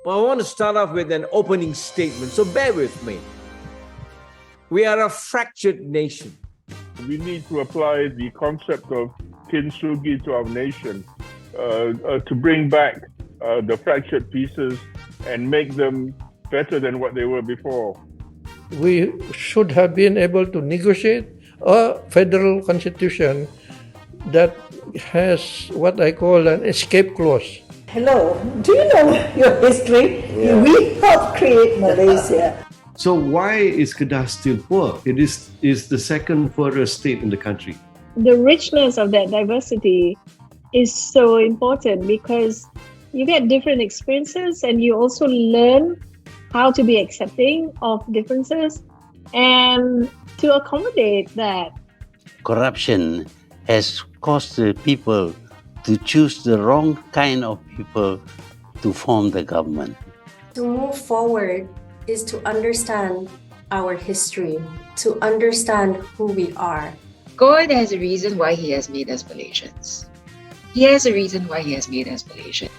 Well, I want to start off with an opening statement, so bear with me. We are a fractured nation. We need to apply the concept of kintsugi to our nation to bring back the fractured pieces and make them better than what they were before. We should have been able to negotiate a federal constitution that has what I call an escape clause. Hello, do you know your history? Yeah. We helped create Malaysia. So why is Kedah still poor? It is the second poorest state in the country. The richness of that diversity is so important because you get different experiences and you also learn how to be accepting of differences and to accommodate that. Corruption has caused the people to choose the wrong kind of people to form the government. To move forward is to understand our history, to understand who we are. God has a reason why He has made us Malaysians. He has a reason why He has made us Malaysian.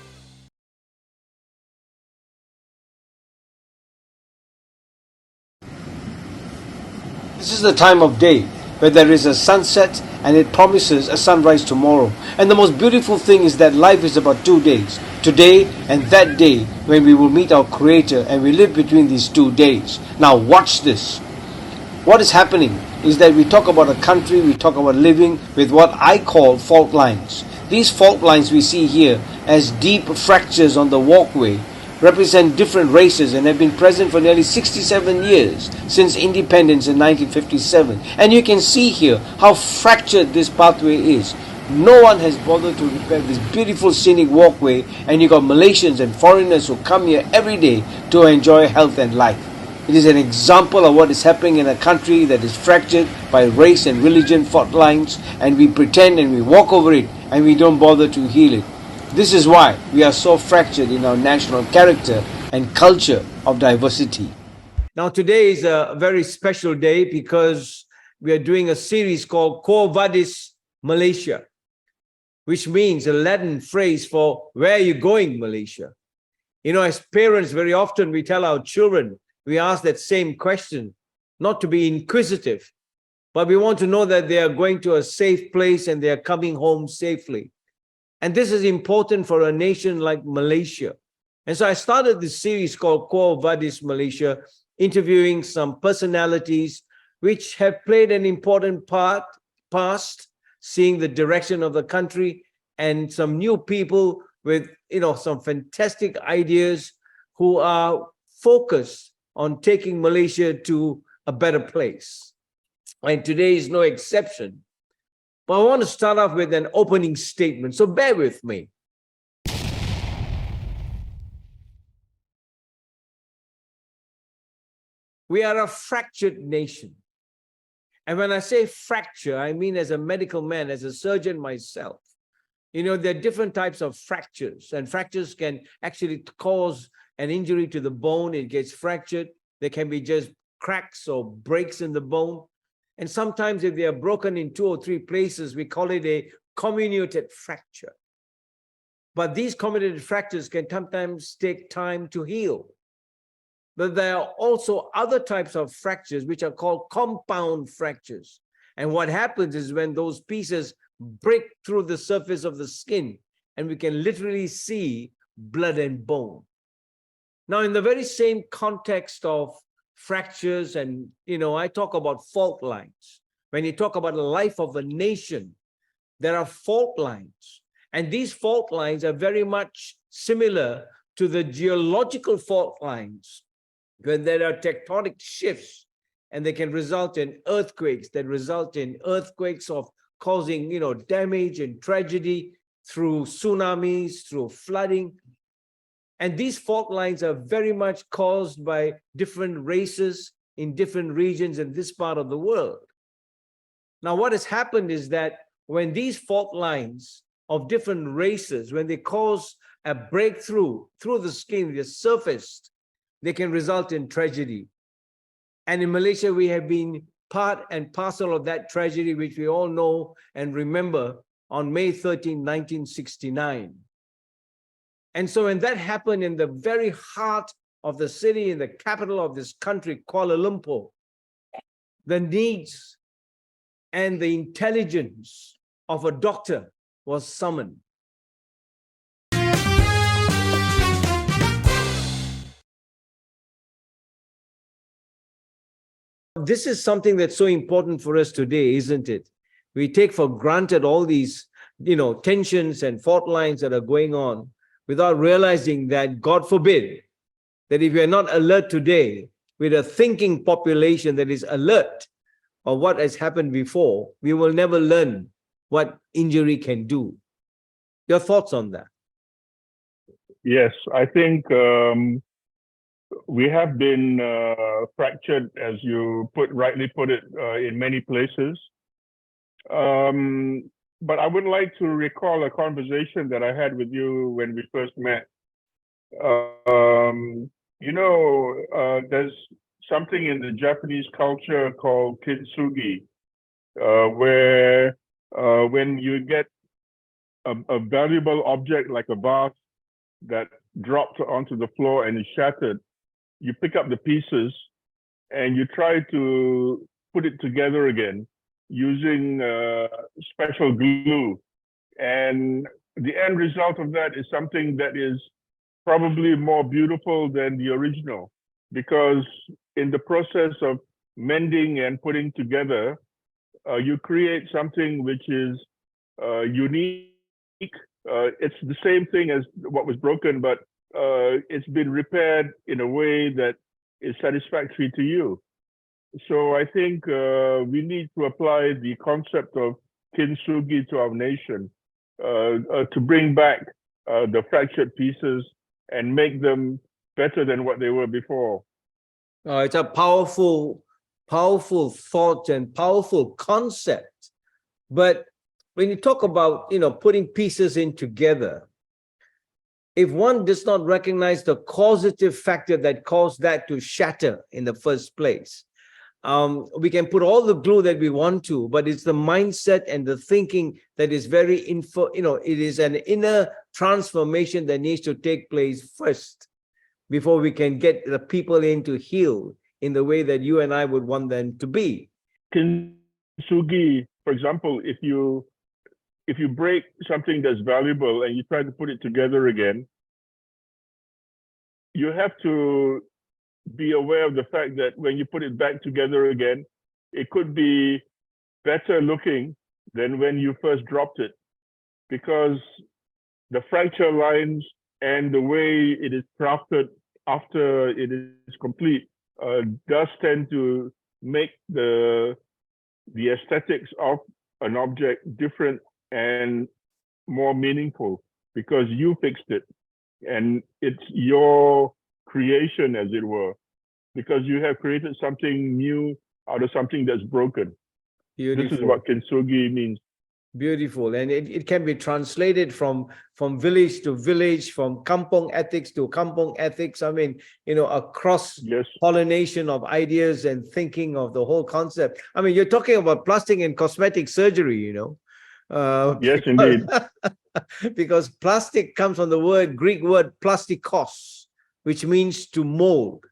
This is the time of day where there is a sunset and it promises a sunrise tomorrow. And the most beautiful thing is that life is about 2 days. Today and that day when we will meet our Creator, and we live between these 2 days. Now watch this. What is happening is that we talk about a country, we talk about living with what I call fault lines. These fault lines we see here as deep fractures on the walkway represent different races and have been present for nearly 67 years since independence in 1957. And you can see here how fractured this pathway is. No one has bothered to repair this beautiful scenic walkway, and you got Malaysians and foreigners who come here every day to enjoy health and life. It is an example of what is happening in a country that is fractured by race and religion fault lines, and we pretend and we walk over it and we don't bother to heal it. This is why we are so fractured in our national character and culture of diversity. Now today is a very special day because we are doing a series called Quo Vadis Malaysia, which means a Latin phrase for where are you going, Malaysia? You know, as parents, very often we tell our children, we ask that same question, not to be inquisitive, but we want to know that they are going to a safe place and they are coming home safely. And this is important for a nation like Malaysia. And so I started this series called Quo Vadis Malaysia, interviewing some personalities which have played an important part past, seeing the direction of the country, and some new people with, some fantastic ideas who are focused on taking Malaysia to a better place. And today is no exception. But I want to start off with an opening statement, so bear with me. We are a fractured nation. And when I say fracture, I mean as a medical man, as a surgeon myself. There are different types of fractures, and fractures can actually cause an injury to the bone. It gets fractured. There can be just cracks or breaks in the bone. And sometimes if they are broken in 2 or 3 places, we call it a comminuted fracture. But these comminuted fractures can sometimes take time to heal. But there are also other types of fractures which are called compound fractures. And what happens is when those pieces break through the surface of the skin, and we can literally see blood and bone. Now, in the very same context of fractures, and I talk about fault lines. When you talk about the life of a nation, there are fault lines, and these fault lines are very much similar to the geological fault lines, when there are tectonic shifts, and they can result in earthquakes of causing damage and tragedy through tsunamis, through flooding. And these fault lines are very much caused by different races in different regions in this part of the world. Now, what has happened is that when these fault lines of different races, when they cause a breakthrough through the skin, they're surfaced, they can result in tragedy. And in Malaysia, we have been part and parcel of that tragedy, which we all know and remember on May 13, 1969. And so when that happened in the very heart of the city, in the capital of this country, Kuala Lumpur, the needs and the intelligence of a doctor was summoned. This is something that's so important for us today, isn't it? We take for granted all these, tensions and fault lines that are going on without realizing that, God forbid, that if we are not alert today with a thinking population that is alert of what has happened before, we will never learn what injury can do. Your thoughts on that? Yes, I think we have been fractured, as you rightly put it, in many places. But I would like to recall a conversation that I had with you when we first met. There's something in the Japanese culture called kintsugi, where when you get a valuable object like a vase that dropped onto the floor and is shattered, you pick up the pieces and you try to put it together again using special glue. And the end result of that is something that is probably more beautiful than the original, because in the process of mending and putting together, you create something which is unique. It's the same thing as what was broken, but it's been repaired in a way that is satisfactory to you. So I think we need to apply the concept of kintsugi to our nation to bring back the fractured pieces and make them better than what they were before. It's a powerful thought and powerful concept. But when you talk about, putting pieces in together, if one does not recognize the causative factor that caused that to shatter in the first place, we can put all the glue that we want to, but it's the mindset and the thinking that is very it is an inner transformation that needs to take place first before we can get the people in to heal in the way that you and I would want them to be. Kintsugi, for example, if you break something that's valuable and you try to put it together again, you have to be aware of the fact that when you put it back together again, it could be better looking than when you first dropped it, because the fracture lines and the way it is crafted after it is complete does tend to make the aesthetics of an object different and more meaningful, because you fixed it and it's your creation, as it were, because you have created something new out of something that's broken. Beautiful. This is what kintsugi means. Beautiful. And it can be translated from village to village, from kampong ethics to kampong ethics. I mean, a cross-pollination of ideas and thinking of the whole concept. I mean, you're talking about plastic and cosmetic surgery, Yes, indeed. Because plastic comes from the Greek word plastikos, which means to mold.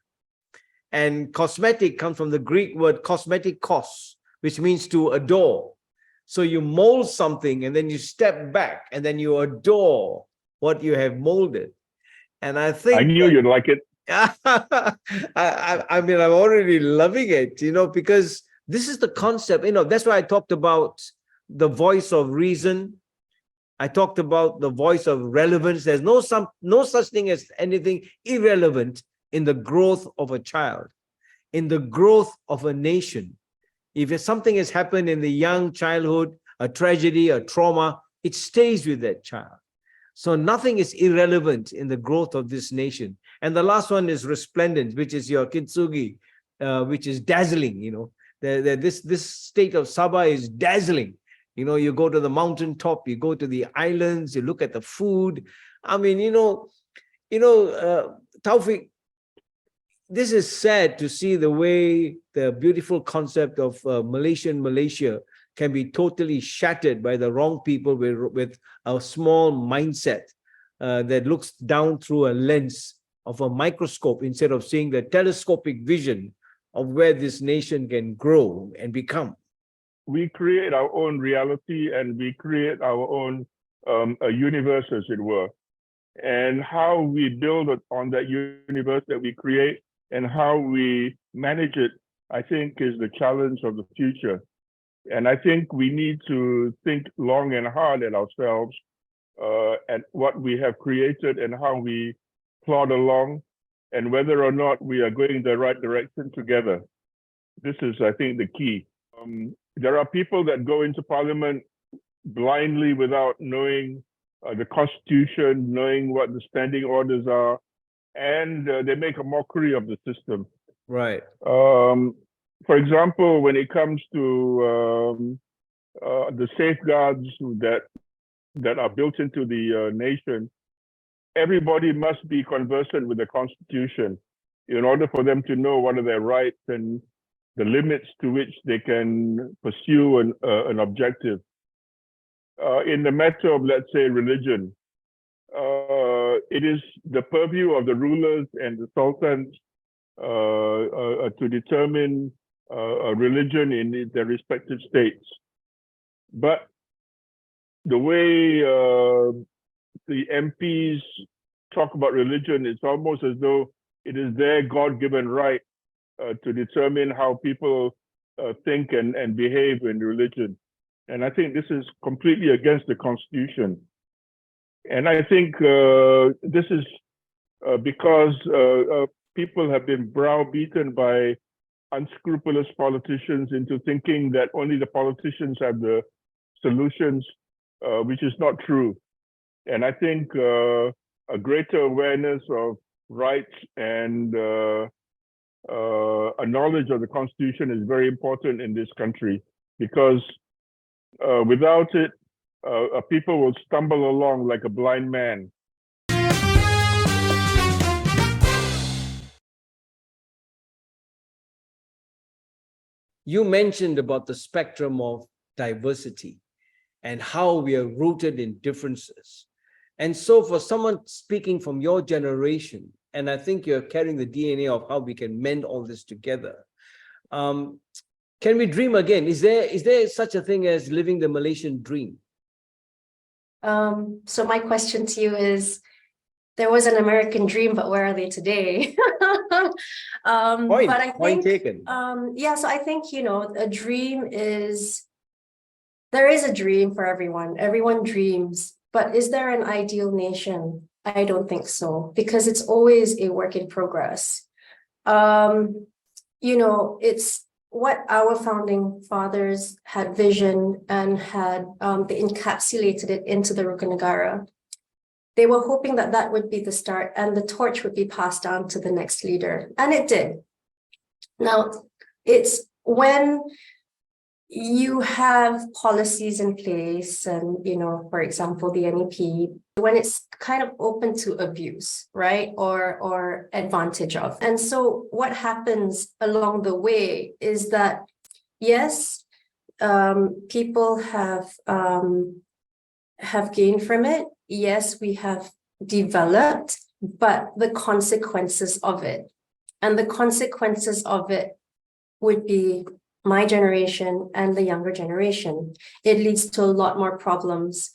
And cosmetic comes from the Greek word kosmetikos, which means to adore. So you mold something and then you step back and then you adore what you have molded. And I think I knew you'd like it. I mean, I'm already loving it, because this is the concept. That's why I talked about the voice of reason. I talked about the voice of relevance. There's no such thing as anything irrelevant in the growth of a child, in the growth of a nation. If something has happened in the young childhood, a tragedy, a trauma, it stays with that child. So nothing is irrelevant in the growth of this nation. And the last one is resplendent, which is your kintsugi, which is dazzling. This state of Sabah is dazzling. You go to the mountaintop, you go to the islands, you look at the food. I mean, Tawfik, this is sad to see the way the beautiful concept of Malaysia can be totally shattered by the wrong people with a small mindset. that looks down through a lens of a microscope instead of seeing the telescopic vision of where this nation can grow and become. We create our own reality and we create our own a universe, as it were. And how we build on that universe that we create and how we manage it, I think, is the challenge of the future. And I think we need to think long and hard at ourselves, at what we have created and how we plod along, and whether or not we are going the right direction together. This is, I think, the key. There are people that go into parliament blindly without knowing the constitution, knowing what the standing orders are, and they make a mockery of the system. Right. For example, when it comes to the safeguards that are built into the nation, everybody must be conversant with the constitution in order for them to know what are their rights and the limits to which they can pursue an objective. In the matter of, let's say, religion, it is the purview of the rulers and the sultans to determine a religion in their respective states. But the way the MPs talk about religion, it's almost as though it is their God-given right to determine how people think and behave in religion. And I think this is completely against the Constitution. And I think this is because people have been browbeaten by unscrupulous politicians into thinking that only the politicians have the solutions, which is not true. And I think a greater awareness of rights and a knowledge of the Constitution is very important in this country, because without it, people will stumble along like a blind man. You mentioned about the spectrum of diversity and how we are rooted in differences. And so for someone speaking from your generation, and I think you're carrying the DNA of how we can mend all this together, can we dream again? Is there such a thing as living the Malaysian dream? So my question to you is, there was an American dream, but where are they today? Point taken. Yeah, so I think, a dream is, there is a dream for everyone. Everyone dreams, but is there an ideal nation? I don't think so, because it's always a work in progress. It's what our founding fathers had visioned and had they encapsulated it into the Rukun Negara. They were hoping that that would be the start and the torch would be passed down to the next leader. And it did. Now, it's when you have policies in place and, for example, the NEP, when it's kind of open to abuse, right? Or advantage of. And so what happens along the way is that, yes, people have gained from it. Yes, we have developed, but the consequences of it, and the consequences of it would be my generation and the younger generation. It leads to a lot more problems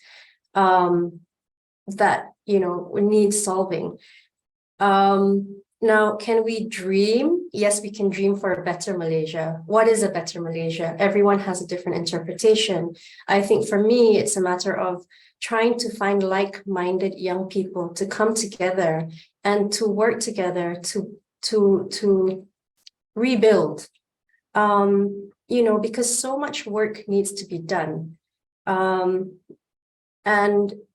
that, need solving. Now, can we dream? Yes, we can dream for a better Malaysia. What is a better Malaysia? Everyone has a different interpretation. I think for me, it's a matter of trying to find like-minded young people to come together and to work together to rebuild. Because so much work needs to be done. And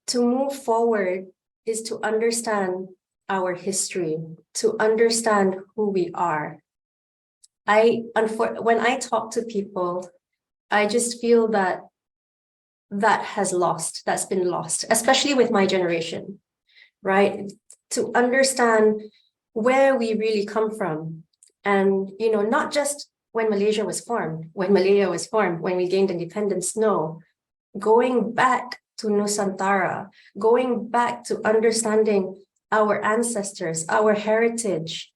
to move forward is to understand our history, to understand who we are. When I talk to people, I just feel that that's been lost, especially with my generation, right? To understand where we really come from. And, not just when Malaysia was formed, when we gained independence, no. Going back to Nusantara, going back to understanding our ancestors, our heritage,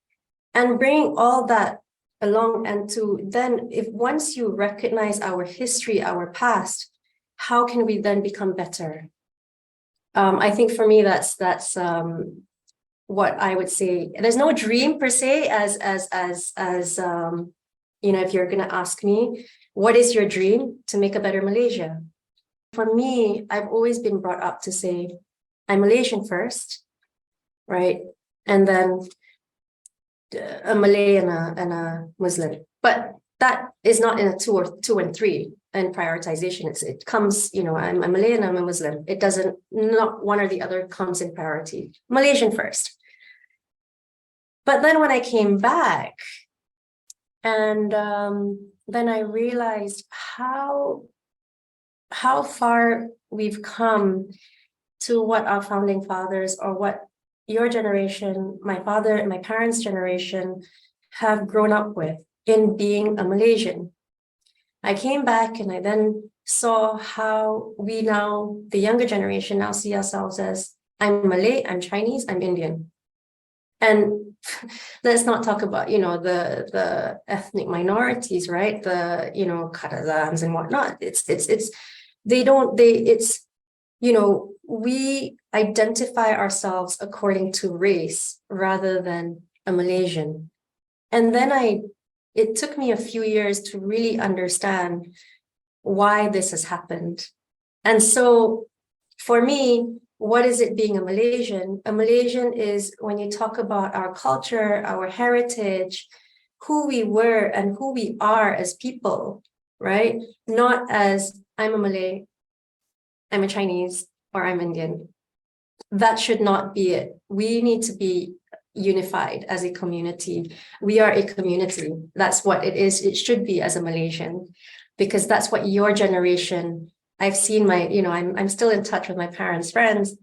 and bringing all that along. And to then, if once you recognize our history, our past, how can we then become better? I think for me, that's what I would say. There's no dream per se, as you know, if you're gonna ask me, what is your dream? To make a better Malaysia. For me, I've always been brought up to say, I'm Malaysian first, right? And then a Malay and a Muslim. But that is not in a two and three in prioritization. It comes, you know, I'm a Malay and I'm a Muslim. It doesn't, not one or the other comes in priority. Malaysian first. But then when I came back, and then I realized how far we've come to what our founding fathers, or what your generation, my father and my parents' generation, have grown up with in being a Malaysian. I came back and I then saw how we now, the younger generation, now see ourselves as, I'm Malay, I'm Chinese, I'm Indian. And let's not talk about, you know, the ethnic minorities, right? The, you know, Kadazans and whatnot. It's, you know, we identify ourselves according to race rather than a Malaysian. And then it took me a few years to really understand why this has happened. And so for me, what is it being a Malaysian? A Malaysian is when you talk about our culture, our heritage, who we were and who we are as people, right? Not as I'm a Malay, I'm a Chinese, or I'm Indian. That should not be it. We need to be unified as a community. We are a community. That's what it is. It should be as a Malaysian, because that's what your generation, I've seen I'm still in touch with my parents' friends,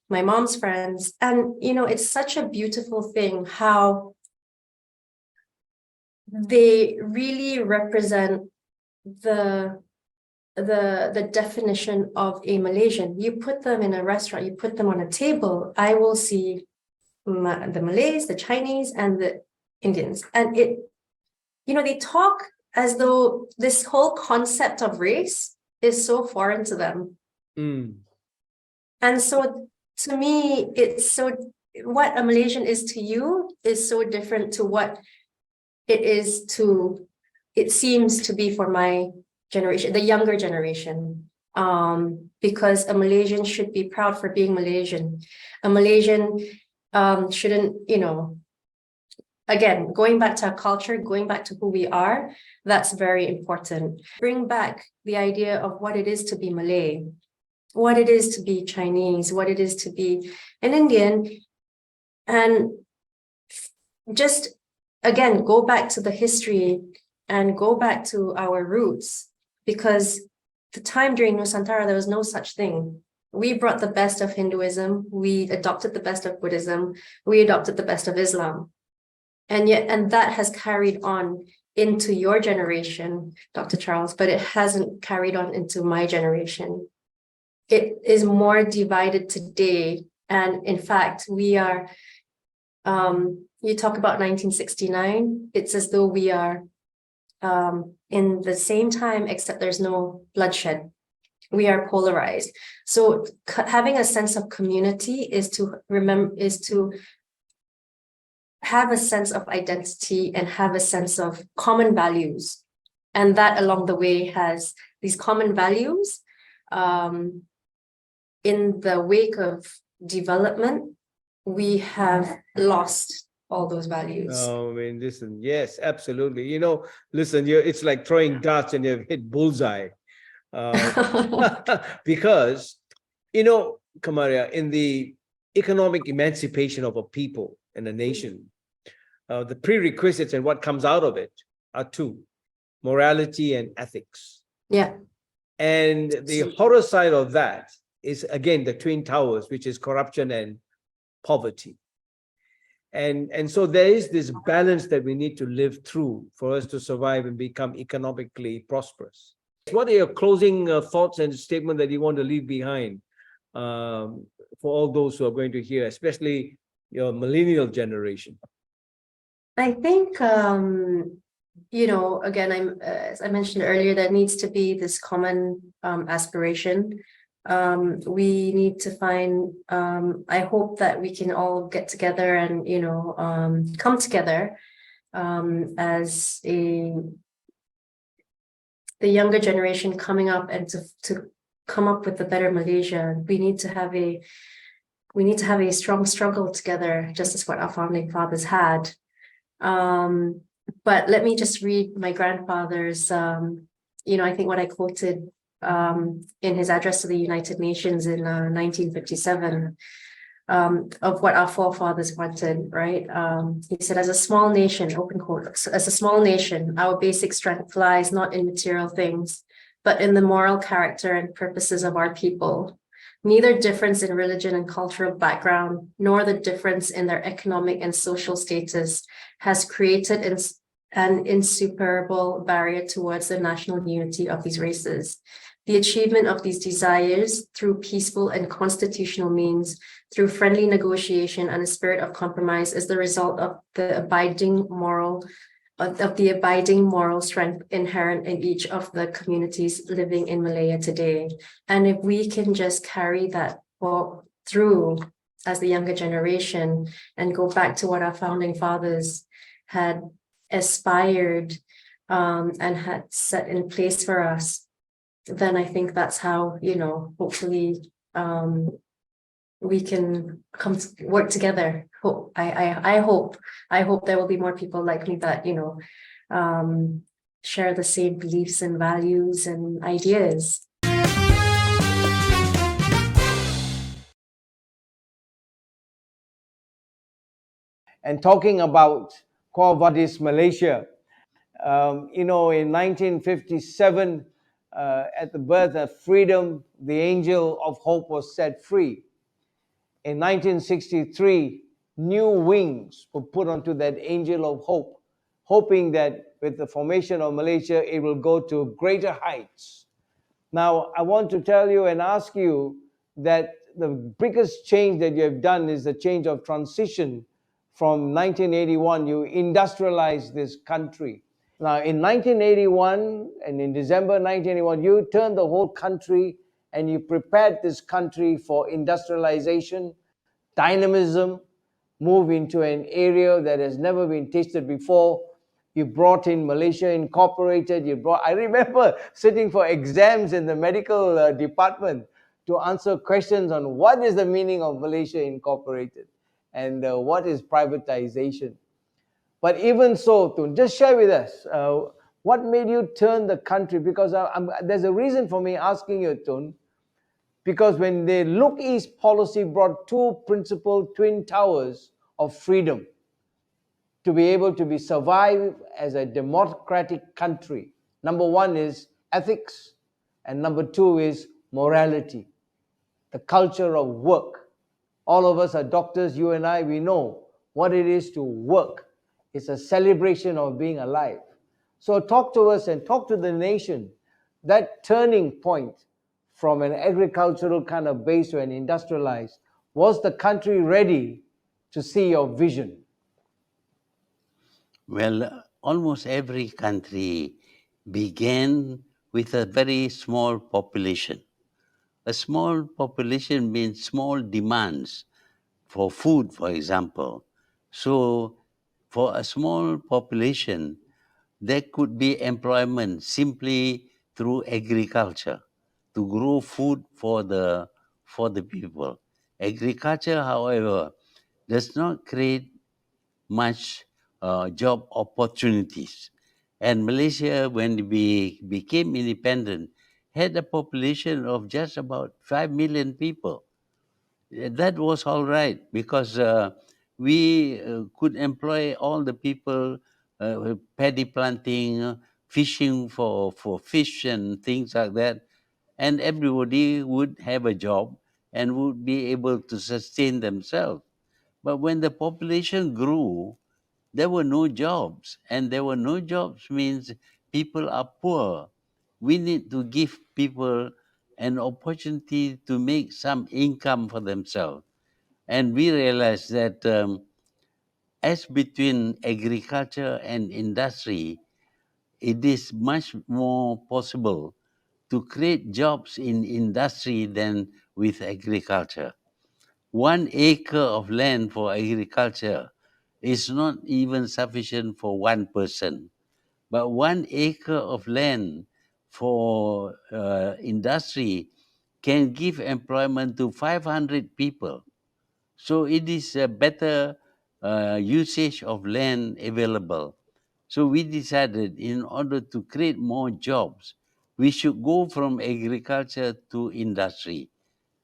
my mom's friends. And, you know, it's such a beautiful thing how they really represent the definition of a Malaysian. You put them in a restaurant, you put them on a table, I will see the Malays, the Chinese, and the Indians. And it, you know, they talk as though this whole concept of race is so foreign to them. And so to me, it's so, what a Malaysian is to you is so different to what it seems to be for my generation, the younger generation. Because a Malaysian should be proud for being Malaysian. A Malaysian shouldn't, you know, again, going back to our culture, going back to who we are, that's very important. Bring back the idea of what it is to be Malay, what it is to be Chinese, what it is to be an Indian, and just, again, go back to the history and go back to our roots, because the time during Nusantara, there was no such thing. We brought the best of Hinduism, we adopted the best of Buddhism, we adopted the best of Islam. And that has carried on into your generation, Dr. Charles, but it hasn't carried on into my generation. It is more divided today. And in fact, we are, you talk about 1969, it's as though we are in the same time, except there's no bloodshed. We are polarized. So having a sense of community is to have a sense of identity and have a sense of common values. And that along the way has these common values. In the wake of development, we have lost all those values. Oh, I mean, listen, yes, absolutely. You know, listen, it's like throwing darts and you've hit bullseye. Because, you know, Kamariah, in the economic emancipation of a people and a nation, the prerequisites and what comes out of it are two: morality and ethics. Yeah. And the horror side of that is, again, the twin towers, which is corruption and poverty. And so there is this balance that we need to live through for us to survive and become economically prosperous. What are your closing thoughts and statement that you want to leave behind for all those who are going to hear, especially your millennial generation? I think, again, as I mentioned earlier, there needs to be this common aspiration. We need to find, I hope that we can all get together and, come together as the younger generation coming up, and to come up with a better Malaysia. We need to have a strong struggle together, just as what our founding fathers had. But let me just read my grandfather's, I think what I quoted in his address to the United Nations in 1957, of what our forefathers wanted, right? He said, as a small nation, open quote, as a small nation, our basic strength lies not in material things, but in the moral character and purposes of our people. Neither difference in religion and cultural background, nor the difference in their economic and social status has created an insuperable barrier towards the national unity of these races. The achievement of these desires through peaceful and constitutional means, through friendly negotiation and a spirit of compromise, is the result of the abiding moral strength inherent in each of the communities living in Malaya today. And if we can just carry that through as the younger generation and go back to what our founding fathers had aspired and had set in place for us, then I think that's how, hopefully we can work together. I hope there will be more people like me that, share the same beliefs and values and ideas. And talking about Quo Vadis Malaysia, in 1957, at the birth of freedom, the angel of hope was set free. In 1963, new wings were put onto that angel of hope, hoping that with the formation of Malaysia, it will go to greater heights. Now, I want to tell you and ask you that the biggest change that you have done is the change of transition. From 1981, you industrialized this country. Now, in 1981, and in December 1981, you turned the whole country and you prepared this country for industrialization, dynamism, move into an area that has never been tasted before. You brought in Malaysia Incorporated. I remember sitting for exams in the medical department to answer questions on what is the meaning of Malaysia Incorporated and what is privatization. But even so, Tun, just share with us, what made you turn the country? Because there's a reason for me asking you, Tun, because when the Look East policy brought two principal twin towers of freedom to be able to be survive as a democratic country. Number one is ethics, and number two is morality, the culture of work. All of us are doctors, you and I, we know what it is to work. It's a celebration of being alive. So talk to us and talk to the nation, that turning point from an agricultural kind of base to an industrialized. Was the country ready to see your vision? Well, almost every country began with a very small population. A small population means small demands for food, for example. So, for a small population, there could be employment simply through agriculture to grow food for the people. Agriculture, however, does not create much job opportunities. And Malaysia, when we became independent, had a population of just about 5 million people. That was all right because we could employ all the people paddy planting, fishing for fish and things like that. And everybody would have a job and would be able to sustain themselves. But when the population grew, there were no jobs. And there were no jobs means people are poor. We need to give people an opportunity to make some income for themselves. And we realized that as between agriculture and industry, it is much more possible to create jobs in industry than with agriculture. 1 acre of land for agriculture is not even sufficient for one person, but 1 acre of land for industry can give employment to 500 people. So it is a better usage of land available. So we decided in order to create more jobs, we should go from agriculture to industry.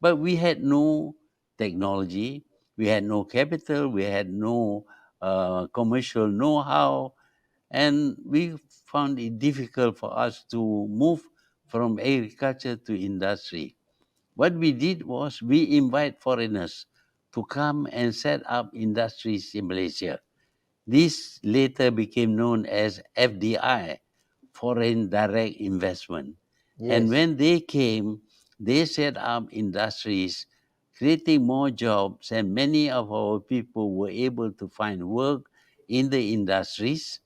But we had no technology, we had no capital, we had no commercial know-how, and we found it difficult for us to move from agriculture to industry. What we did was we invite foreigners to come and set up industries in Malaysia. This later became known as FDI, Foreign Direct Investment. And when they came, they set up industries, creating more jobs, and many of our people were able to find work in the industries,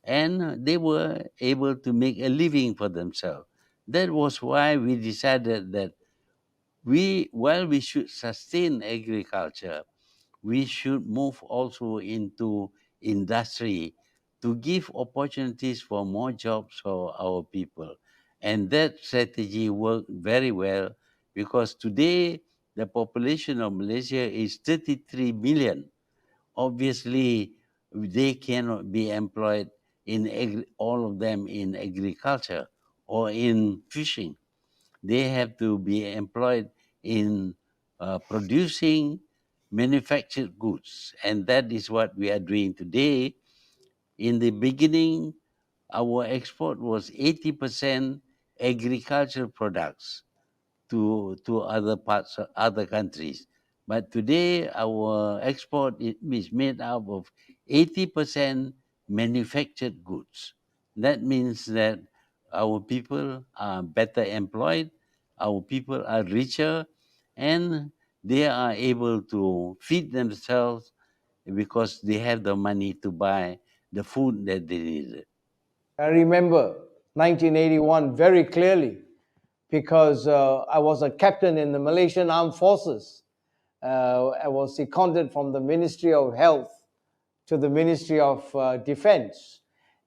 and they were able to make a living for themselves. That was why we decided that while we should sustain agriculture, we should move also into industry to give opportunities for more jobs for our people. And that strategy worked very well because today the population of Malaysia is 33 million. Obviously, they cannot be employed in all of them in agriculture or in fishing. They have to be employed in producing manufactured goods. And that is what we are doing today. In the beginning, our export was 80% agricultural products to other parts, other countries. But today, our export is made up of 80% manufactured goods. That means that our people are better employed, our people are richer, and they are able to feed themselves because they have the money to buy the food that they need. I remember 1981 very clearly because I was a captain in the Malaysian Armed Forces. I was seconded from the Ministry of Health to the Ministry of Defense.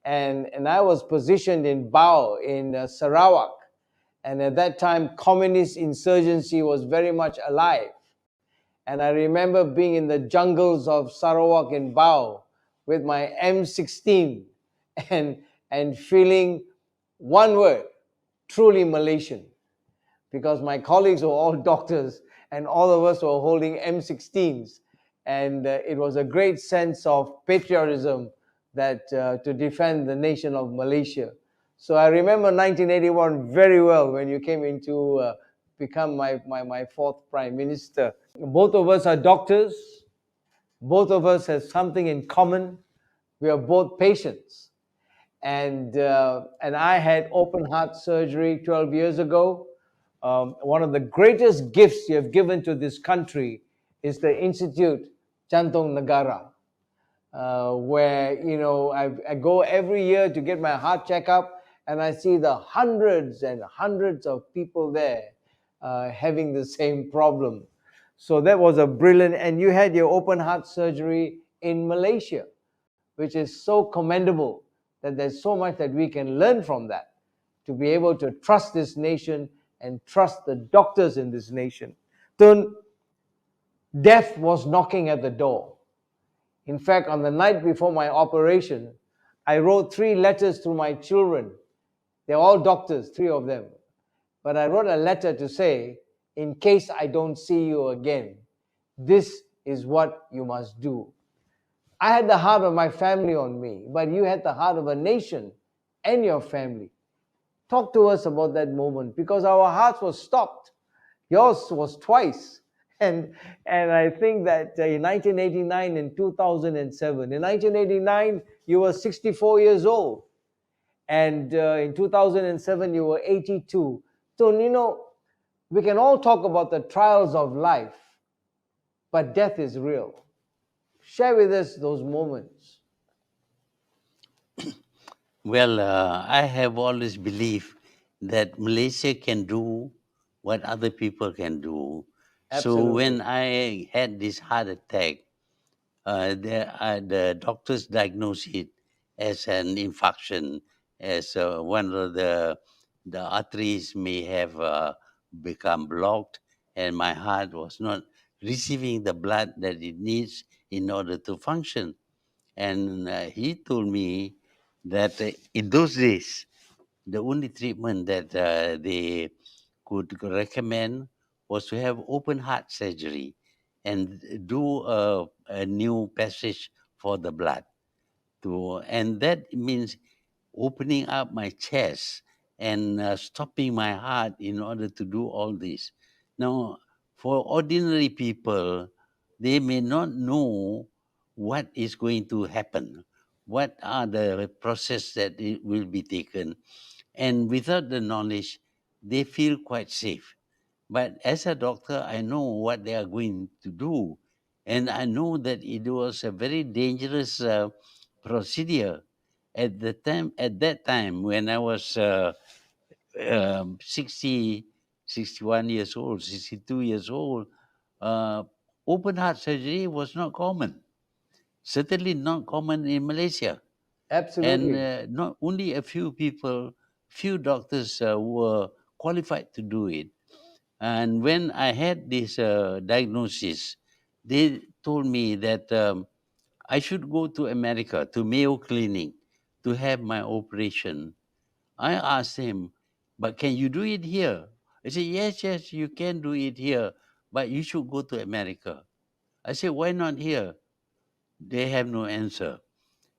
And I was positioned in Bao in Sarawak. And at that time, communist insurgency was very much alive. And I remember being in the jungles of Sarawak in Bao with my M16 and feeling one word, truly Malaysian, because my colleagues were all doctors and all of us were holding M16s. And it was a great sense of patriotism that to defend the nation of Malaysia. So I remember 1981 very well when you came in to become my fourth prime minister. Both of us are doctors. Both of us have something in common. We are both patients. And I had open heart surgery 12 years ago. One of the greatest gifts you have given to this country is the Institute Jantung Negara, where I go every year to get my heart checkup, and I see the hundreds and hundreds of people there having the same problem. So that was a brilliant, and you had your open heart surgery in Malaysia, which is so commendable that there's so much that we can learn from that, to be able to trust this nation and trust the doctors in this nation. Tun, death was knocking at the door. In fact, on the night before my operation, I wrote 3 letters to my children. They're all doctors, 3 of them. But I wrote a letter to say, in case I don't see you again, this is what you must do. I had the heart of my family on me, but you had the heart of a nation and your family. Talk to us about that moment, because our hearts were stopped. Yours was twice. And I think that in 1989 and 2007, in 1989, you were 64 years old. And in 2007, you were 82. So, We can all talk about the trials of life, but death is real. Share with us those moments. Well, I have always believed that Malaysia can do what other people can do. So Absolutely. when I had this heart attack, the doctors diagnosed it as an infarction, as one of the arteries may have become blocked, and my heart was not receiving the blood that it needs in order to function. And he told me that in those days, the only treatment that they could recommend was to have open heart surgery and do a new passage for the blood. And that means opening up my chest and stopping my heart in order to do all this. Now, for ordinary people, they may not know what is going to happen, what are the process that it will be taken, and without the knowledge, they feel quite safe. But as a doctor, I know what they are going to do, and I know that it was a very dangerous procedure. At that time, when I was 60, 61 years old, 62 years old, uh, open heart surgery was not common. Certainly not common in Malaysia. And Absolutely. not only a few people, few doctors were qualified to do it. And when I had this diagnosis, they told me that I should go to America, to Mayo Clinic, to have my operation. I asked him, but can you do it here? He said, yes, yes, you can do it here, but you should go to America. I said, why not here? They have no answer.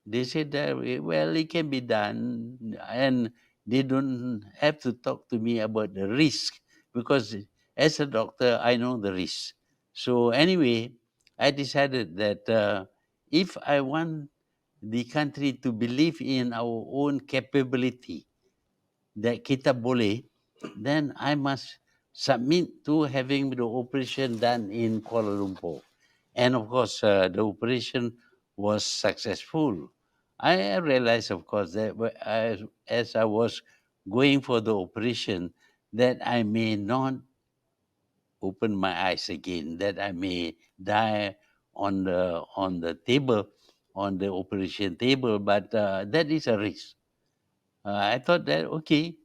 They said that, well, it can be done, and they don't have to talk to me about the risk, because as a doctor, I know the risk. So anyway, I decided that if I want the country to believe in our own capability, that kita boleh, then I must submit to having the operation done in Kuala Lumpur. And of course, the operation was successful. I realized, of course, that as I was going for the operation, that I may not open my eyes again, that I may die on the table, on the operation table, but that is a risk. I thought that, okay,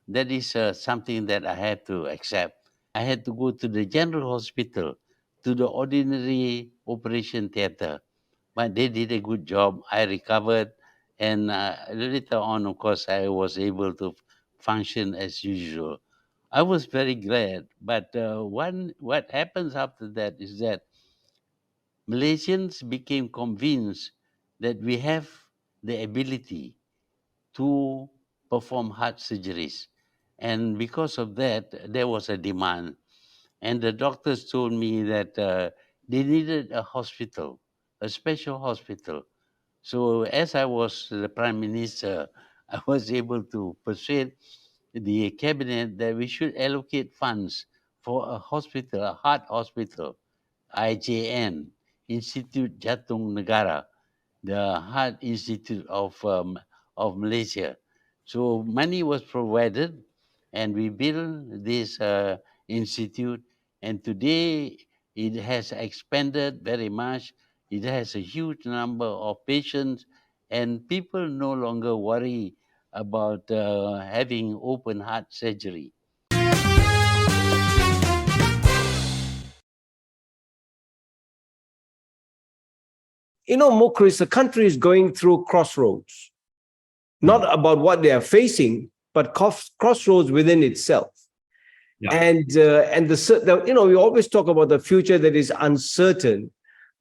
that is something that I had to accept. I had to go to the general hospital, to the ordinary operation theater, but they did a good job. I recovered, and later on, of course, I was able to function as usual. I was very glad, but what happens after that is that Malaysians became convinced that we have the ability to perform heart surgeries. And because of that, there was a demand. And the doctors told me that they needed a hospital, a special hospital. So as I was the prime minister, I was able to persuade the cabinet that we should allocate funds for a hospital, a heart hospital, IJN, Institute Jantung Negara, the Heart Institute of Malaysia. So money was provided, and we built this institute. And today it has expanded very much. It has a huge number of patients, and people no longer worry about having open heart surgery. You know, Mukhriz, the country is going through crossroads, not about what they are facing, but crossroads within itself. Yeah. And you know, we always talk about the future that is uncertain,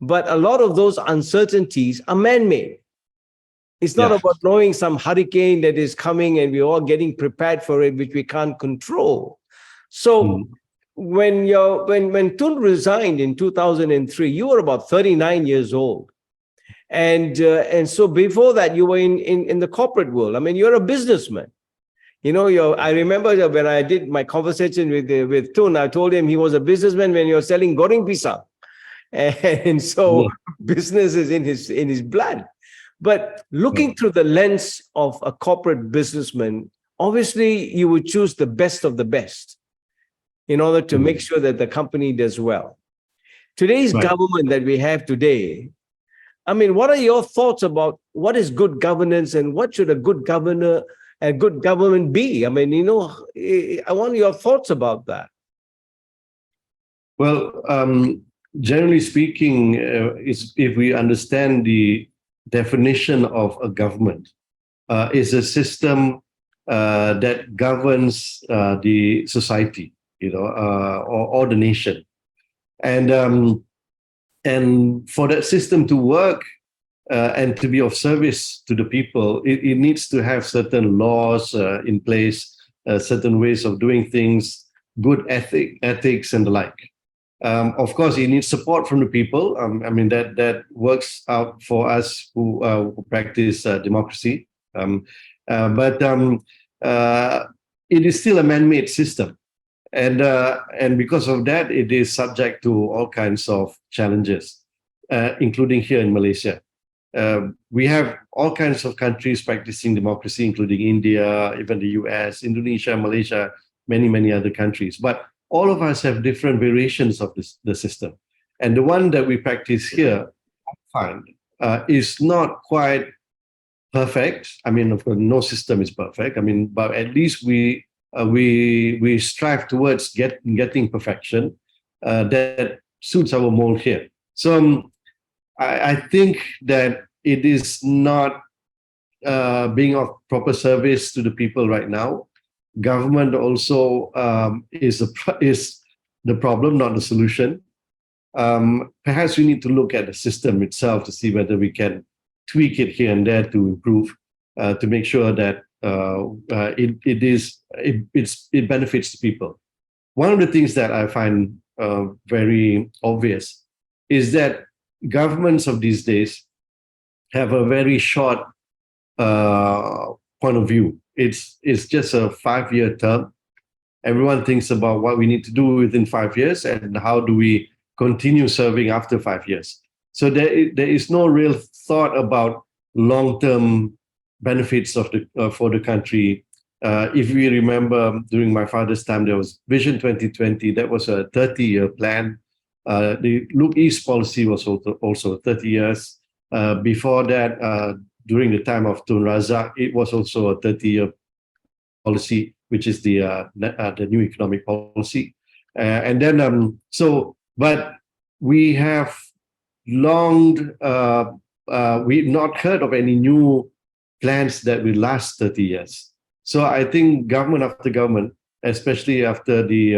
but a lot of those uncertainties are man-made. It's not about knowing some hurricane that is coming and we're all getting prepared for it, which we can't control. So when Tun resigned in 2003, you were about 39 years old. And so before that, you were in the corporate world. I mean, you're a businessman. I remember when I did my conversation with Tun, I told him he was a businessman when you're selling goreng pisang. And so business is in his blood. But looking through the lens of a corporate businessman, obviously you would choose the best of the best in order to make sure that the company does well. Today's government that we have today, I mean, what are your thoughts about what is good governance and what should a good governor and good government be? I mean, I want your thoughts about that. Well, generally speaking, if we understand the definition of a government, is a system that governs the society, or the nation, and for that system to work and to be of service to the people, it needs to have certain laws in place, certain ways of doing things, good ethics and the like. Of course, it needs support from the people. I mean, that works out for us who practice democracy. But it is still a man-made system. And because of that, it is subject to all kinds of challenges, including here in Malaysia. We have all kinds of countries practicing democracy, including India, even the US, Indonesia, Malaysia, many other countries. But all of us have different variations of the system. And the one that we practice here, I find, is not quite perfect. I mean, of course, no system is perfect. I mean, but at least we strive towards getting perfection that suits our mold here. So I think that it is not being of proper service to the people right now. Government also is the problem, not the solution. Perhaps we need to look at the system itself to see whether we can tweak it here and there to improve, to make sure that it benefits the people. One of the things that I find very obvious is that governments of these days have a very short point of view. It's just a 5-year term. Everyone thinks about what we need to do within 5 years and how do we continue serving after 5 years. So there is no real thought about long-term benefits of for the country. If we remember, during my father's time, there was Vision 2020. That was a 30-year plan. The Look East policy was also 30 years. Before that, during the time of Tun Razak, it was also a 30-year policy, which is the new economic policy. And then, but we have we've not heard of any new plans that will last 30 years. So I think government after government, especially after the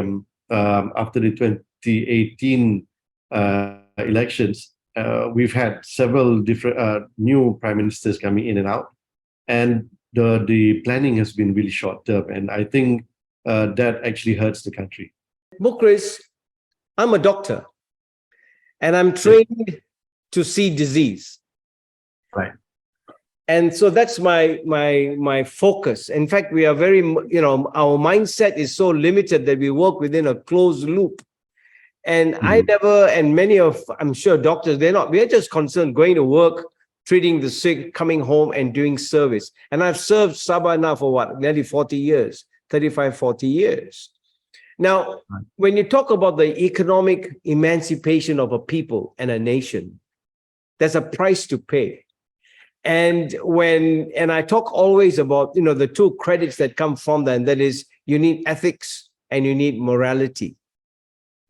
2018 elections, we've had several different new prime ministers coming in and out, and the planning has been really short term, and I think that actually hurts the country. Mukhriz, I'm a doctor, and I'm trained to see disease. Right. And so that's my focus. In fact, we are very, our mindset is so limited that we work within a closed loop. And I never, and many of, I'm sure doctors, we're just concerned going to work, treating the sick, coming home and doing service. And I've served Sabah now for nearly 40 years, 35, 40 years. Now, when you talk about the economic emancipation of a people and a nation, there's a price to pay. And I talk always about, the two credits that come from that, and that is you need ethics and you need morality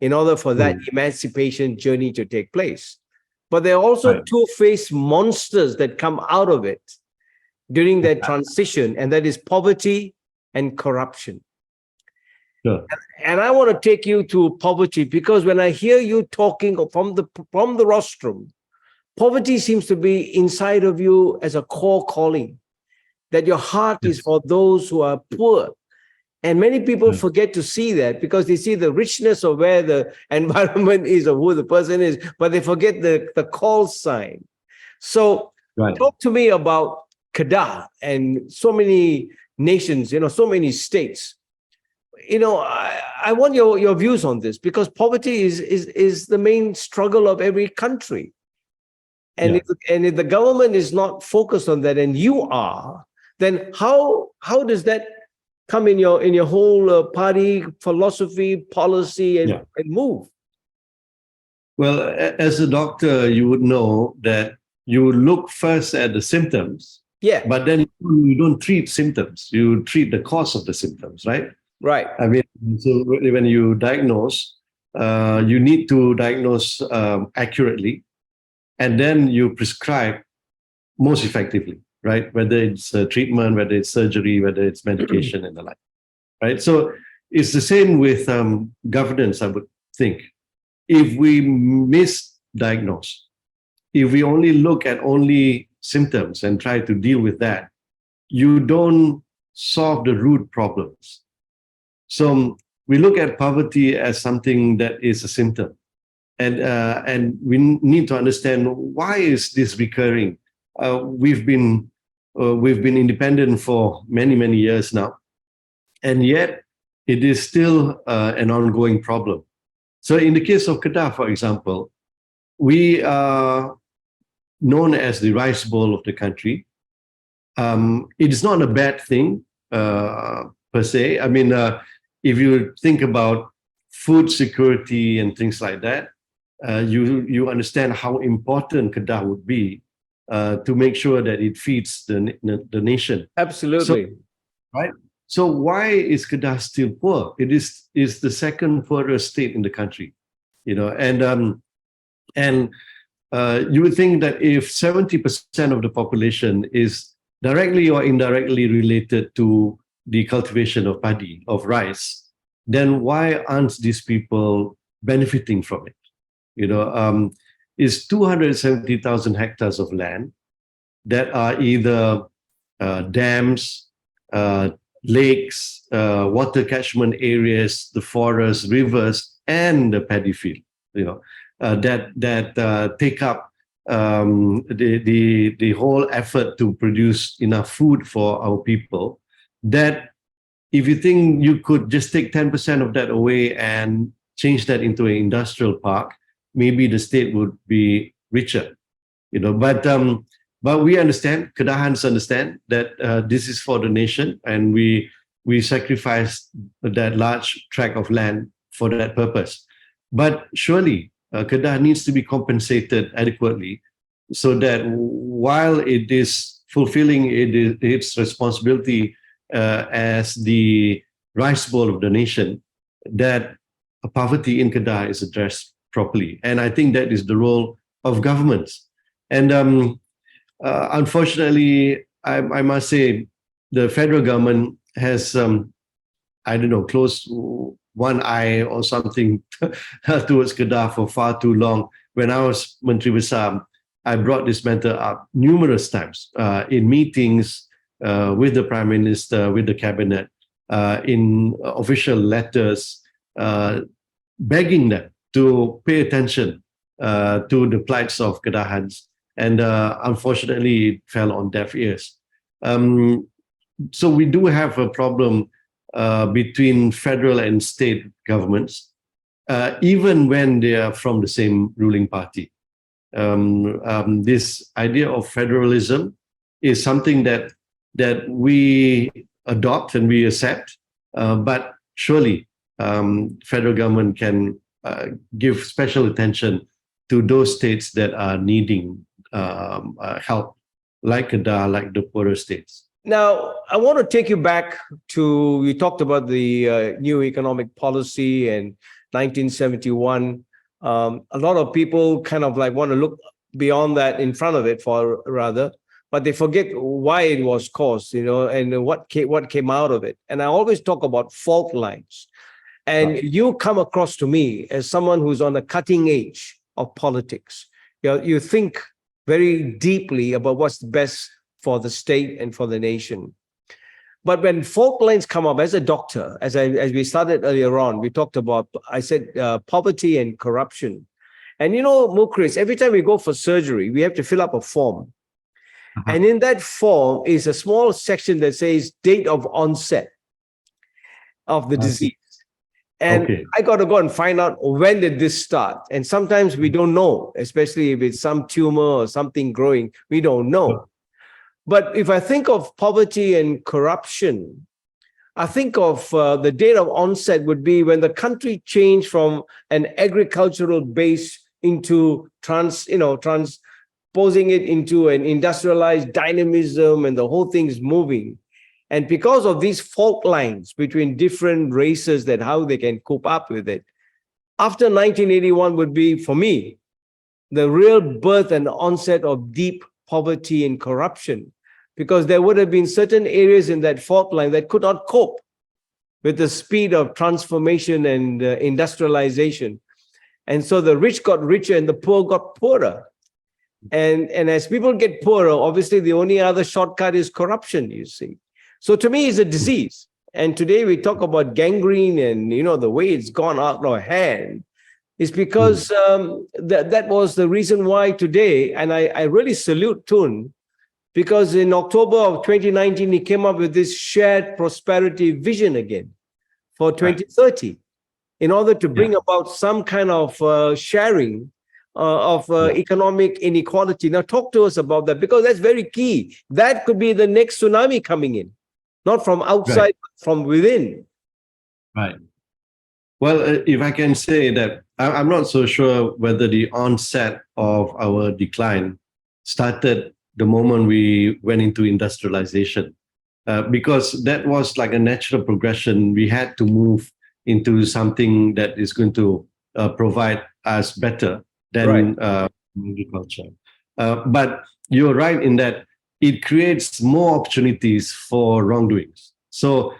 in order for that emancipation journey to take place. But there are also two-faced monsters that come out of it during that transition, and that is poverty and corruption. Sure. And I want to take you to poverty, because when I hear you talking from the rostrum, poverty seems to be inside of you as a core calling, that your heart is for those who are poor. And many people forget to see that, because they see the richness of where the environment is or who the person is, but they forget the call sign. So talk to me about Kedah and so many nations, so many states. I want your views on this, because poverty is the main struggle of every country. And if the government is not focused on that, and you are, then how does that come in your whole party philosophy, policy, and move? Well, as a doctor, you would know that you would look first at the symptoms. Yeah. But then you don't treat symptoms. You treat the cause of the symptoms, right? Right. I mean, so when you diagnose, you need to diagnose accurately, and then you prescribe most effectively, right? Whether it's treatment, whether it's surgery, whether it's medication and the like, right? So it's the same with governance, I would think. If we misdiagnose, if we only look at only symptoms and try to deal with that, you don't solve the root problems. So we look at poverty as something that is a symptom, and we need to understand, why is this recurring? We've been independent for many years now, and yet it is still an ongoing problem. So in the case of Kedah, for example, we are known as the rice bowl of the country. It is not a bad thing per se. I mean, if you think about food security and things like that, you understand how important Kedah would be to make sure that it feeds the nation. Absolutely. Right. So why is Kedah still poor? It is the second poorest state in the country, and you would think that if 70% of the population is directly or indirectly related to the cultivation of paddy, of rice, then why aren't these people benefiting from it? It's 270,000 hectares of land that are either dams, lakes, water catchment areas, the forests, rivers, and the paddy field, that take up the whole effort to produce enough food for our people. That if you think you could just take 10% of that away and change that into an industrial park, maybe the state would be richer, But we understand, Kedahans understand that this is for the nation, and we sacrifice that large tract of land for that purpose. But surely Kedah needs to be compensated adequately, so that while it is fulfilling its responsibility as the rice bowl of the nation, that poverty in Kedah is addressed properly. And I think that is the role of governments. And unfortunately, I must say, the federal government has, closed one eye or something towards Kedah for far too long. When I was Menteri Besar, I brought this matter up numerous times in meetings with the Prime Minister, with the Cabinet, in official letters, begging them to pay attention to the plights of Kedahans. And unfortunately, it fell on deaf ears. So we do have a problem between federal and state governments, even when they are from the same ruling party. This idea of federalism is something that we adopt and we accept, but surely federal government can give special attention to those states that are needing help, like Kedah, like the poorer states. Now, I want to take you back to, we talked about the new economic policy in 1971. A lot of people kind of like want to look beyond that, in front of it, but they forget why it was caused, and what came out of it. And I always talk about fault lines. And you come across to me as someone who's on the cutting edge of politics. You think very deeply about what's best for the state and for the nation. But when fault lines come up, as a doctor, as we started earlier on, we talked about, I said, poverty and corruption. And Mukhriz, every time we go for surgery, we have to fill up a form. And in that form is a small section that says date of onset of the disease. And I got to go and find out when did this start. And sometimes we don't know, especially if it's some tumor or something growing, we don't know. But if I think of poverty and corruption, I think of the date of onset would be when the country changed from an agricultural base into transposing it into an industrialized dynamism, and the whole thing is moving. And because of these fault lines between different races, that how they can cope up with it, after 1981 would be, for me, the real birth and onset of deep poverty and corruption, because there would have been certain areas in that fault line that could not cope with the speed of transformation and industrialization. And so the rich got richer and the poor got poorer. And as people get poorer, obviously the only other shortcut is corruption, you see. So to me, it's a disease. And today we talk about gangrene and, the way it's gone out of hand is because that was the reason why today, and I really salute Tun, because in October of 2019, he came up with this shared prosperity vision again for 2030 in order to bring about some kind of sharing of economic inequality. Now, talk to us about that, because that's very key. That could be the next tsunami coming in, not from outside, but from within. Right. Well, if I can say that, I'm not so sure whether the onset of our decline started the moment we went into industrialization, because that was like a natural progression. We had to move into something that is going to provide us better than agriculture. But you're right in that it creates more opportunities for wrongdoings. So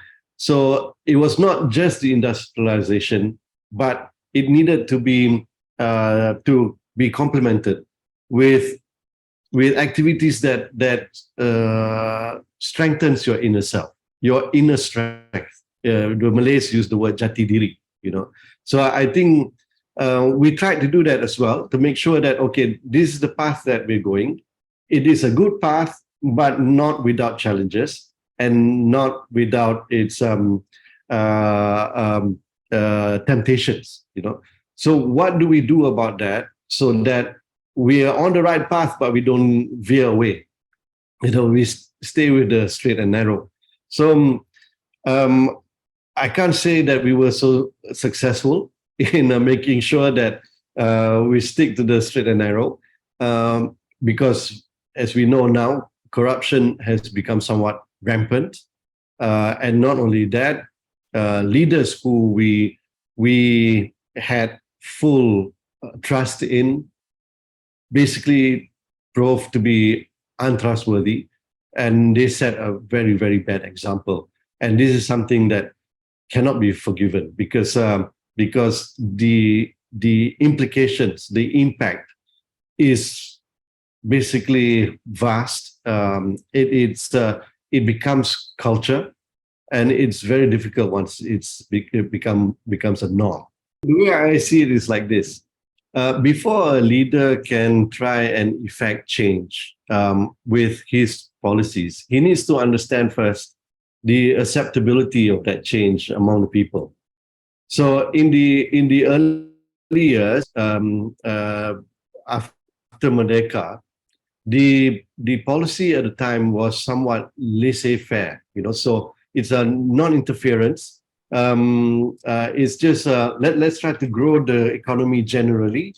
it was not just the industrialization, but it needed to be complemented with activities that strengthens your inner self, your inner strength. The Malays use the word jati diri, So I think we tried to do that as well, to make sure that, okay, this is the path that we're going. It is a good path, but not without challenges and not without its temptations, So what do we do about that so that we are on the right path, but we don't veer away? We stay with the straight and narrow. So I can't say that we were so successful in making sure that we stick to the straight and narrow, because as we know now, corruption has become somewhat rampant. And not only that, leaders who we had full trust in basically proved to be untrustworthy, and they set a very, very bad example. And this is something that cannot be forgiven, because the implications, the impact is basically vast. It becomes culture, and it's very difficult once it becomes a norm. The way I see it is like this. Before a leader can try and effect change with his policies, he needs to understand first the acceptability of that change among the people. So in the early years, after Merdeka, the policy at the time was somewhat laissez-faire, so it's a non-interference. It's just let's try to grow the economy generally,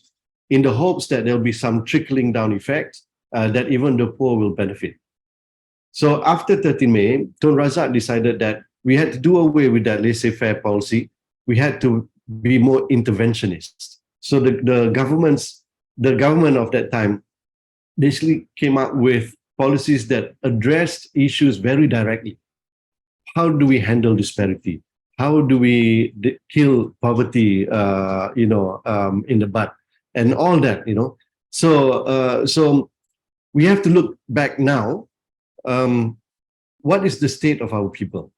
in the hopes that there'll be some trickling down effect that even the poor will benefit. So after 13 May, Tun Razak decided that we had to do away with that laissez-faire policy. We had to be more interventionist. So the government of that time basically came up with policies that addressed issues very directly. How do we handle disparity? How do we kill poverty, in the bud, and all that, So we have to look back now. What is the state of our people?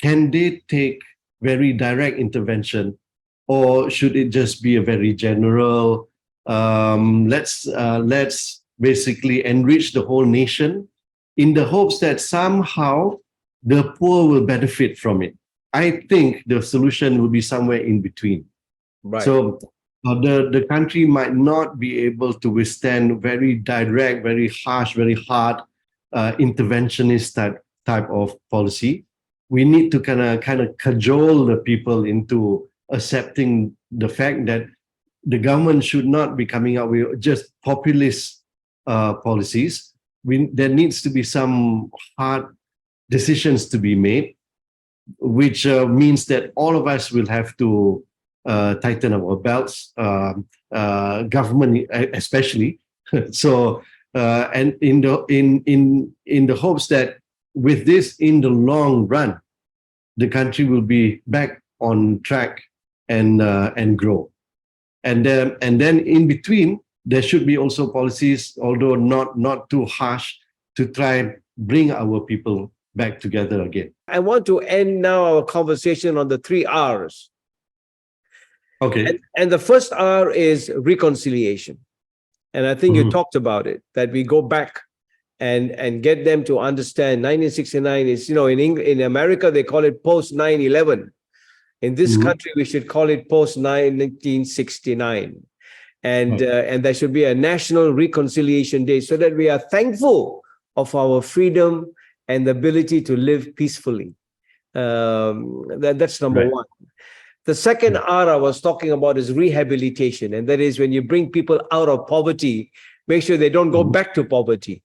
Can they take very direct intervention, or should it just be a very general? Let's basically enrich the whole nation in the hopes that somehow the poor will benefit from it. I think the solution will be somewhere in between. Right. So the country might not be able to withstand very direct, very harsh, very hard interventionist type of policy. We need to kind of cajole the people into accepting the fact that the government should not be coming up with just populist policies. There needs to be some hard decisions to be made, which means that all of us will have to tighten our belts, government especially. So, and in the hopes that with this, in the long run, the country will be back on track and grow. And then in between, there should be also policies, although not too harsh, to try and bring our people back together again. I want to end now our conversation on the 3 R's. Okay. And the first R is reconciliation. And I think you talked about it, that we go back and get them to understand 1969 is, in America, they call it post 9/11. In this country, we should call it post 1969. And there should be a national reconciliation day so that we are thankful of our freedom and the ability to live peacefully. That's number one. The second R I was talking about is rehabilitation. And that is when you bring people out of poverty, make sure they don't go back to poverty.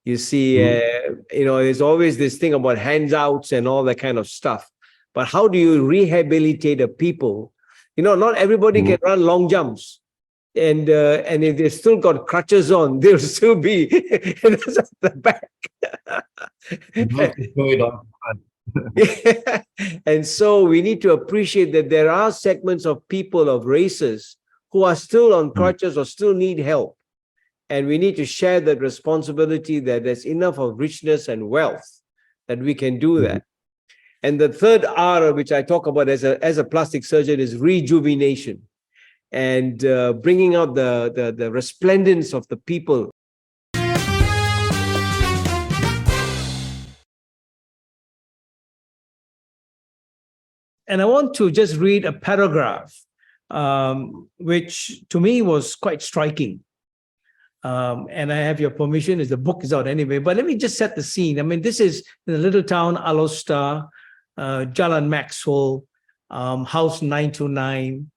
You see, there's always this thing about handouts and all that kind of stuff. But how do you rehabilitate a people? Not everybody can run long jumps. And if they still got crutches on, they'll still be at the back. And so we need to appreciate that there are segments of people, of races, who are still on crutches or still need help. And we need to share that responsibility, that there's enough of richness and wealth that we can do that. And the third R, which I talk about as a plastic surgeon, is rejuvenation. And bringing out the resplendence of the people. And I want to just read a paragraph, which to me was quite striking. And I have your permission, as the book is out anyway. But let me just set the scene. I mean, this is in the little town, Alostar, Jalan Maxwell, house 929.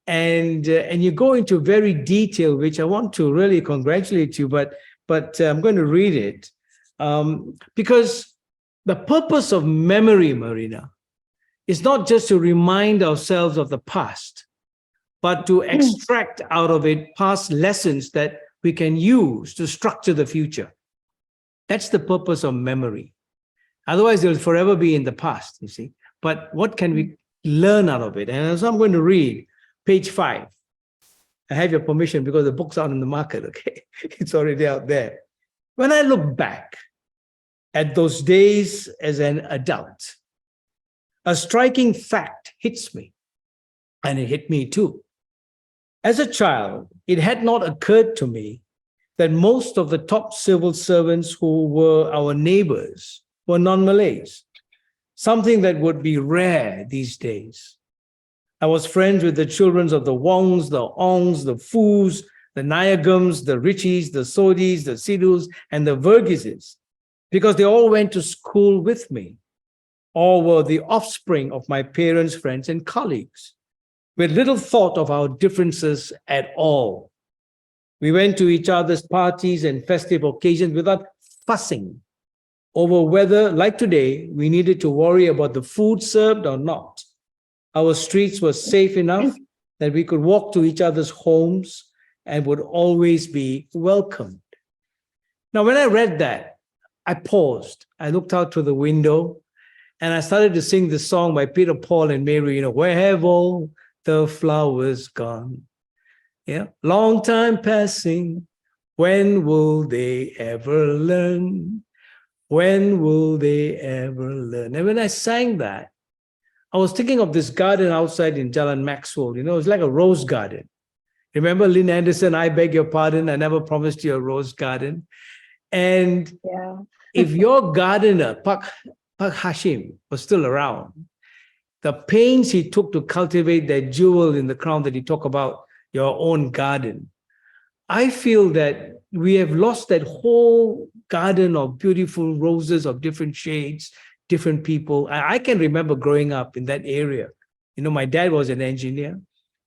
And you go into very detail, which I want to really congratulate you, but I'm going to read it because the purpose of memory, Marina, is not just to remind ourselves of the past, but to extract out of it past lessons that we can use to structure the future. That's the purpose of memory. Otherwise, it'll forever be in the past, you see. But what can we learn out of it? And so I'm going to read page 5. I have your permission because the book's out in the market, okay? It's already out there. When I look back at those days as an adult, a striking fact hits me, and it hit me too. As a child, it had not occurred to me that most of the top civil servants who were our neighbors were non-Malays, something that would be rare these days. I was friends with the children of the Wongs, the Ongs, the Foos, the Nayagams, the Richies, the Sodis, the Sidus, and the Vergises, because they all went to school with me. All were the offspring of my parents, friends, and colleagues, with little thought of our differences at all. We went to each other's parties and festive occasions without fussing over whether, like today, we needed to worry about the food served or not. Our streets were safe enough that we could walk to each other's homes and would always be welcomed. Now, when I read that, I paused. I looked out to the window and I started to sing the song by Peter, Paul, and Mary, where have all the flowers gone? Yeah, long time passing. When will they ever learn? When will they ever learn? And when I sang that, I was thinking of this garden outside in Jalan Maxwell. It's like a rose garden. Remember Lynn Anderson, I beg your pardon, I never promised you a rose garden. And if your gardener, Pak Hashim, was still around, the pains he took to cultivate that jewel in the crown that he talked about, your own garden, I feel that we have lost that whole garden of beautiful roses of different shades, different people. I can remember growing up in that area. You know, my dad was an engineer,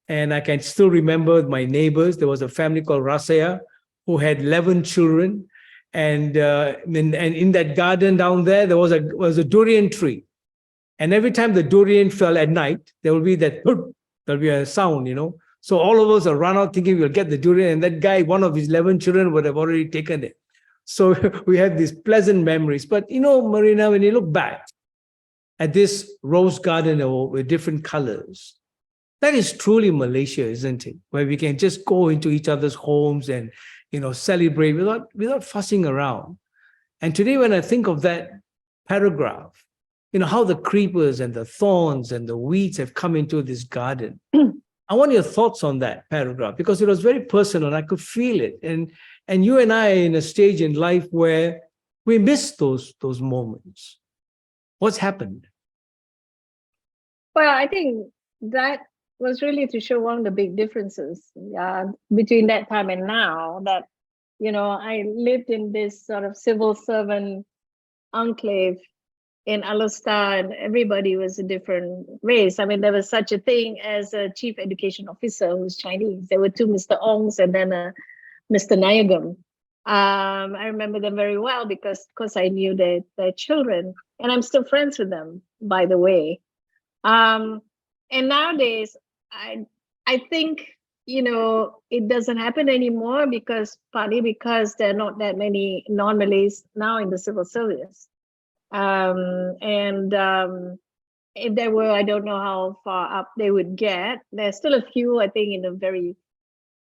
and I can still remember my neighbors. There was a family called Rasaya who had 11 children. And in that garden down there, there was a durian tree. And every time the durian fell at night, there will be there'll be a sound, you know. So all of us will run out thinking we'll get the durian, and that guy, one of his 11 children, would have already taken it. So we have these pleasant memories. But, you know, Marina, when you look back at this rose garden with different colors, that is truly Malaysia, isn't it? Where we can just go into each other's homes and, you know, celebrate without fussing around. And today, when I think of that paragraph, you know, how the creepers and the thorns and the weeds have come into this garden. I want your thoughts on that paragraph, because it was very personal. I could feel it. And you and I are in a stage in life where we miss those moments. What's happened? Well, I think that was really to show one of the big differences between that time and now, that, you know, I lived in this sort of civil servant enclave in Alustar, and everybody was a different race. I mean, there was such a thing as a chief education officer who's Chinese. There were two Mr. Ongs and then a Mr. Nayagam. I remember them very well because I knew their children, and I'm still friends with them, by the way. And nowadays, I think, you know, it doesn't happen anymore partly because there are not that many non-Malays now in the civil service. If there were, I don't know how far up they would get. There's still a few, I think, in a very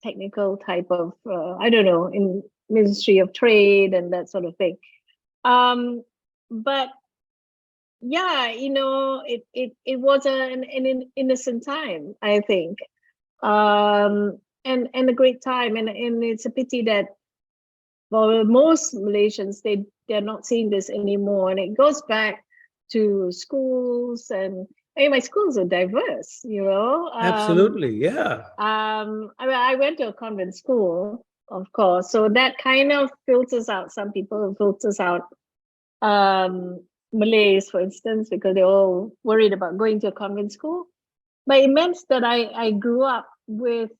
technical type of, I don't know, in Ministry of Trade and that sort of thing. But yeah, you know, it was an innocent time, I think, and a great time, and it's a pity that, well, most Malaysians, they're not seeing this anymore, and it goes back to schools. And I mean, my schools are diverse, you know. Absolutely, yeah. I mean, I went to a convent school, of course, so that kind of filters out some people, filters out Malays, for instance, because they're all worried about going to a convent school. But it meant that I grew up with,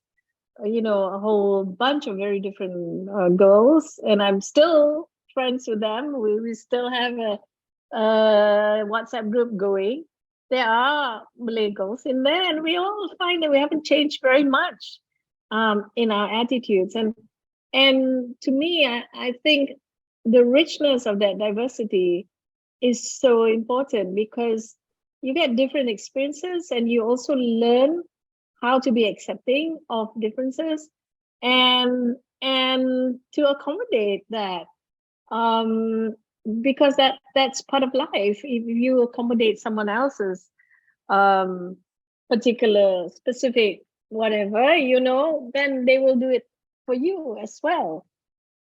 you know, a whole bunch of very different girls, and I'm still friends with them. We still have a WhatsApp group going. There are Malay girls in there, and we all find that we haven't changed very much in our attitudes. And to me, I think the richness of that diversity is so important, because you get different experiences, and you also learn how to be accepting of differences and to accommodate that, because that's part of life. If you accommodate someone else's particular, specific, whatever, you know, then they will do it for you as well.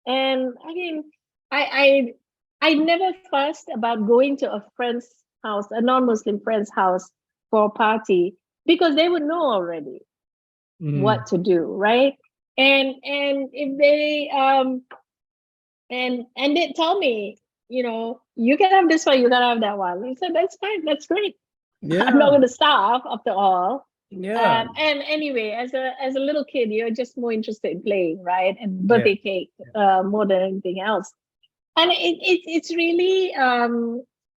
And I mean, I never fussed about going to a friend's house, a non-Muslim friend's house, for a party, because they would know already what to do, right? And if they and they tell me, you know, you can have this one, you can have that one. I said, that's fine, that's great. Yeah. I'm not going to starve after all. Yeah. And anyway, as a little kid, you're just more interested in playing, right? And birthday cake more than anything else. And it's really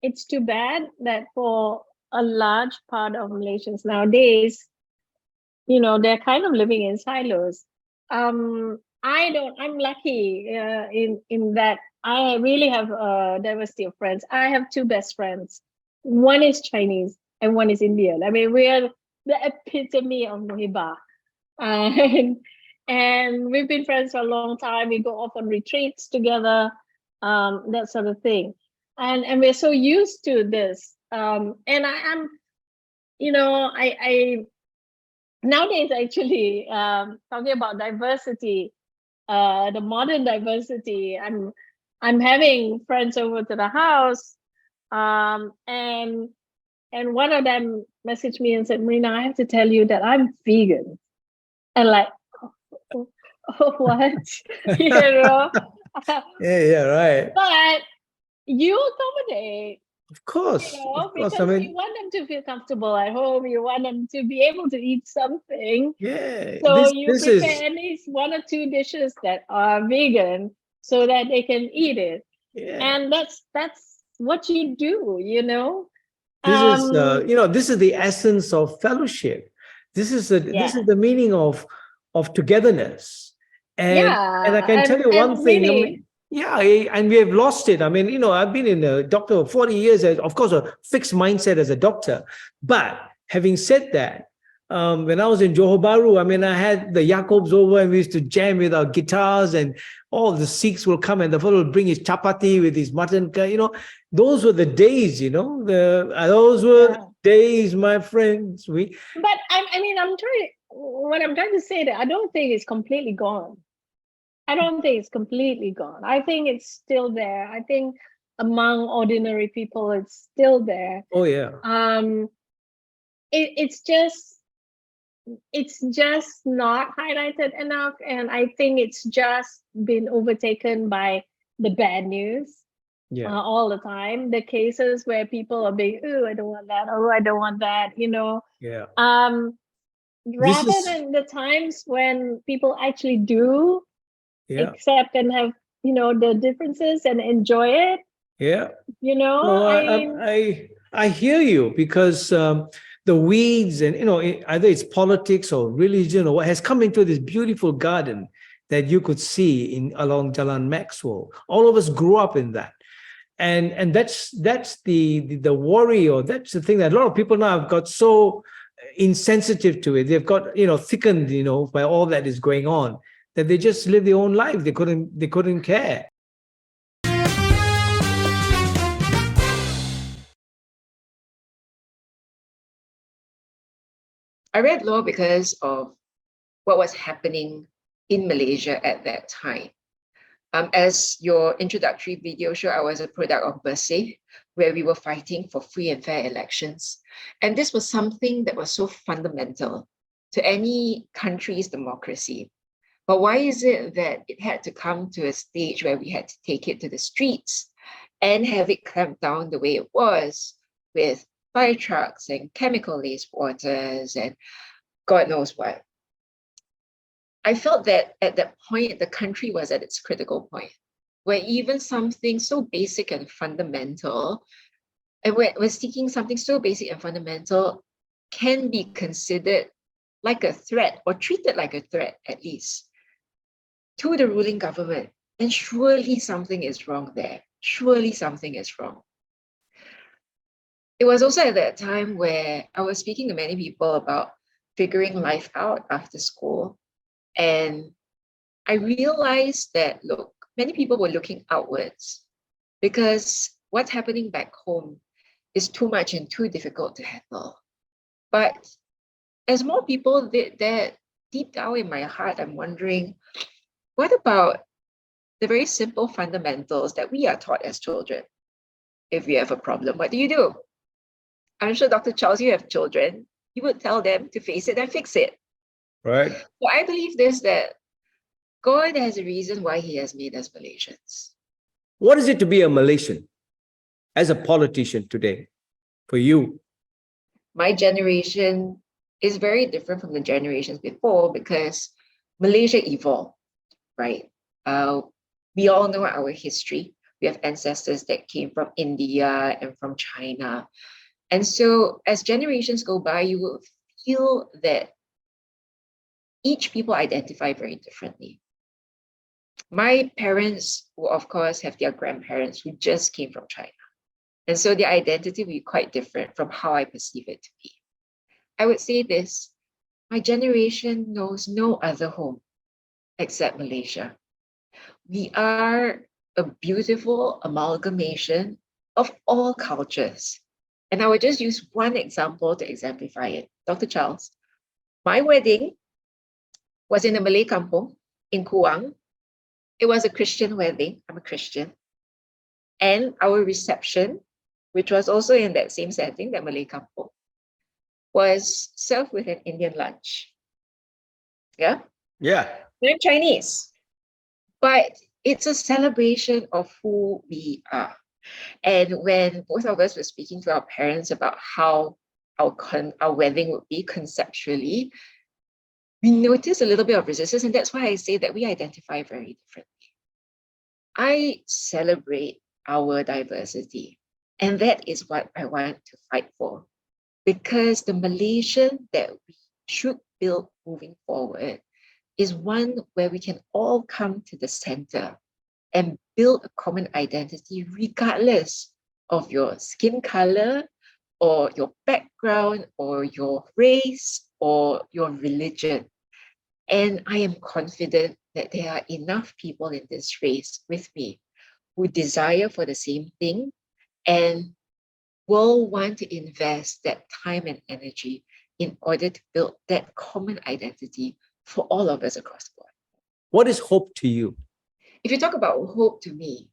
it's too bad that for a large part of Malaysians nowadays, you know, they're kind of living in silos. I'm lucky in that I really have a diversity of friends. I have two best friends. One is Chinese and one is Indian. I mean, we are the epitome of Muhibah. And we've been friends for a long time. We go off on retreats together, that sort of thing. And we're so used to this. And I'm, you know, I nowadays actually talking about diversity, the modern diversity, I'm having friends over to the house, and one of them messaged me and said, Marina, I have to tell you that I'm vegan. And like, oh, what? You know? Yeah, right. But you accommodate, Of course, because I mean, you want them to feel comfortable at home. You want them to be able to eat something. yeah, So this you this prepare is at least 1 or 2 dishes that are vegan so that they can eat it. yeah. And that's what you do, This is Um, this is the essence of fellowship. This is yeah, the meaning of togetherness. And I yeah, can tell you one and thing. I really, mean, yeah, and we have lost it. I mean, I've been in a doctor for 40 years. Of course, a fixed mindset as a doctor. But having said that, when I was in Johor Bahru, I mean, I had the Jacobs over and we used to jam with our guitars, and all the Sikhs will come and the fellow will bring his chapati with his mutton. Those were the days, those were yeah. days, my friends. But what I'm trying to say that I don't think it's completely gone. I don't think it's completely gone. I think it's still there. I think among ordinary people, it's still there. Oh, yeah. It's just not highlighted enough, and I think it's just been overtaken by the bad news. Yeah. All the time, the cases where people are being, oh, I don't want that, oh, I don't want that, Yeah. rather than the times when people actually do accept and have, the differences and enjoy it. Yeah. No, I hear you, because the weeds and either it's politics or religion or what has come into this beautiful garden that you could see along Jalan Maxwell. All of us grew up in that. And that's the worry, or that's the thing that a lot of people now have got so insensitive to it. They've got thickened by all that is going on, that they just live their own life. They couldn't care. I read law because of what was happening in Malaysia at that time. As your introductory video showed, I was a product of Bersih, where we were fighting for free and fair elections. And this was something that was so fundamental to any country's democracy. But why is it that it had to come to a stage where we had to take it to the streets and have it clamped down the way it was, with fire trucks and chemical-laced waters and God knows what? I felt that at that point, the country was at its critical point, where even something so basic and fundamental, and we're seeking something so basic and fundamental, can be considered like a threat, or treated like a threat at least, to the ruling government. And surely something is wrong there. Surely something is wrong. It was also at that time where I was speaking to many people about figuring life out after school. And I realized that, look, many people were looking outwards because what's happening back home is too much and too difficult to handle. But as more people did that, deep down in my heart, I'm wondering, what about the very simple fundamentals that we are taught as children? If you have a problem, what do? I'm sure Dr. Charles, you have children. You would tell them to face it and fix it. Right. So I believe this, that God has a reason why he has made us Malaysians. What is it to be a Malaysian as a politician today for you? My generation is very different from the generations before because Malaysia evolved, right? We all know our history. We have ancestors that came from India and from China. And so as generations go by, you will feel that each people identify very differently. My parents will, of course, have their grandparents who just came from China. And so their identity will be quite different from how I perceive it to be. I would say this, my generation knows no other home except Malaysia. We are a beautiful amalgamation of all cultures. And I will just use one example to exemplify it. Dr. Charles, my wedding was in a Malay kampung in Kuang. It was a Christian wedding. I'm a Christian. And our reception, which was also in that same setting, that Malay kampung, was served with an Indian lunch. Yeah? Yeah. I'm Chinese, but it's a celebration of who we are. And when both of us were speaking to our parents about how our wedding would be conceptually, we noticed a little bit of resistance, and that's why I say that we identify very differently. I celebrate our diversity, and that is what I want to fight for, because the Malaysian that we should build moving forward is one where we can all come to the center and build a common identity regardless of your skin color or your background or your race or your religion. And I am confident that there are enough people in this race with me who desire for the same thing and will want to invest that time and energy in order to build that common identity for all of us across the board. What is hope to you? If you talk about hope, to me,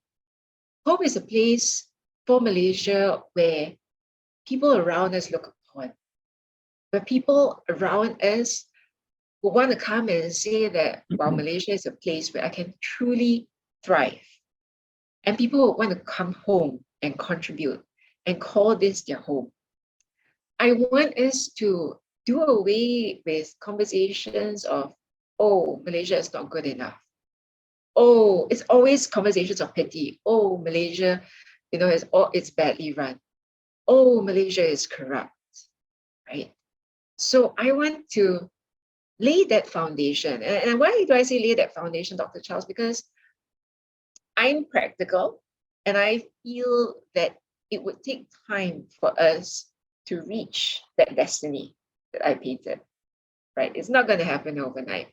hope is a place for Malaysia where people around us look upon, where people around us who want to come and say that, well, Malaysia is a place where I can truly thrive. And people who want to come home and contribute and call this their home. I want us to do away with conversations of, oh, Malaysia is not good enough. Oh, it's always conversations of pity. Oh, Malaysia, it's badly run. Oh, Malaysia is corrupt, right? So I want to lay that foundation. And why do I say lay that foundation, Dr. Charles? Because I'm practical and I feel that it would take time for us to reach that destiny that I painted, right? It's not going to happen overnight.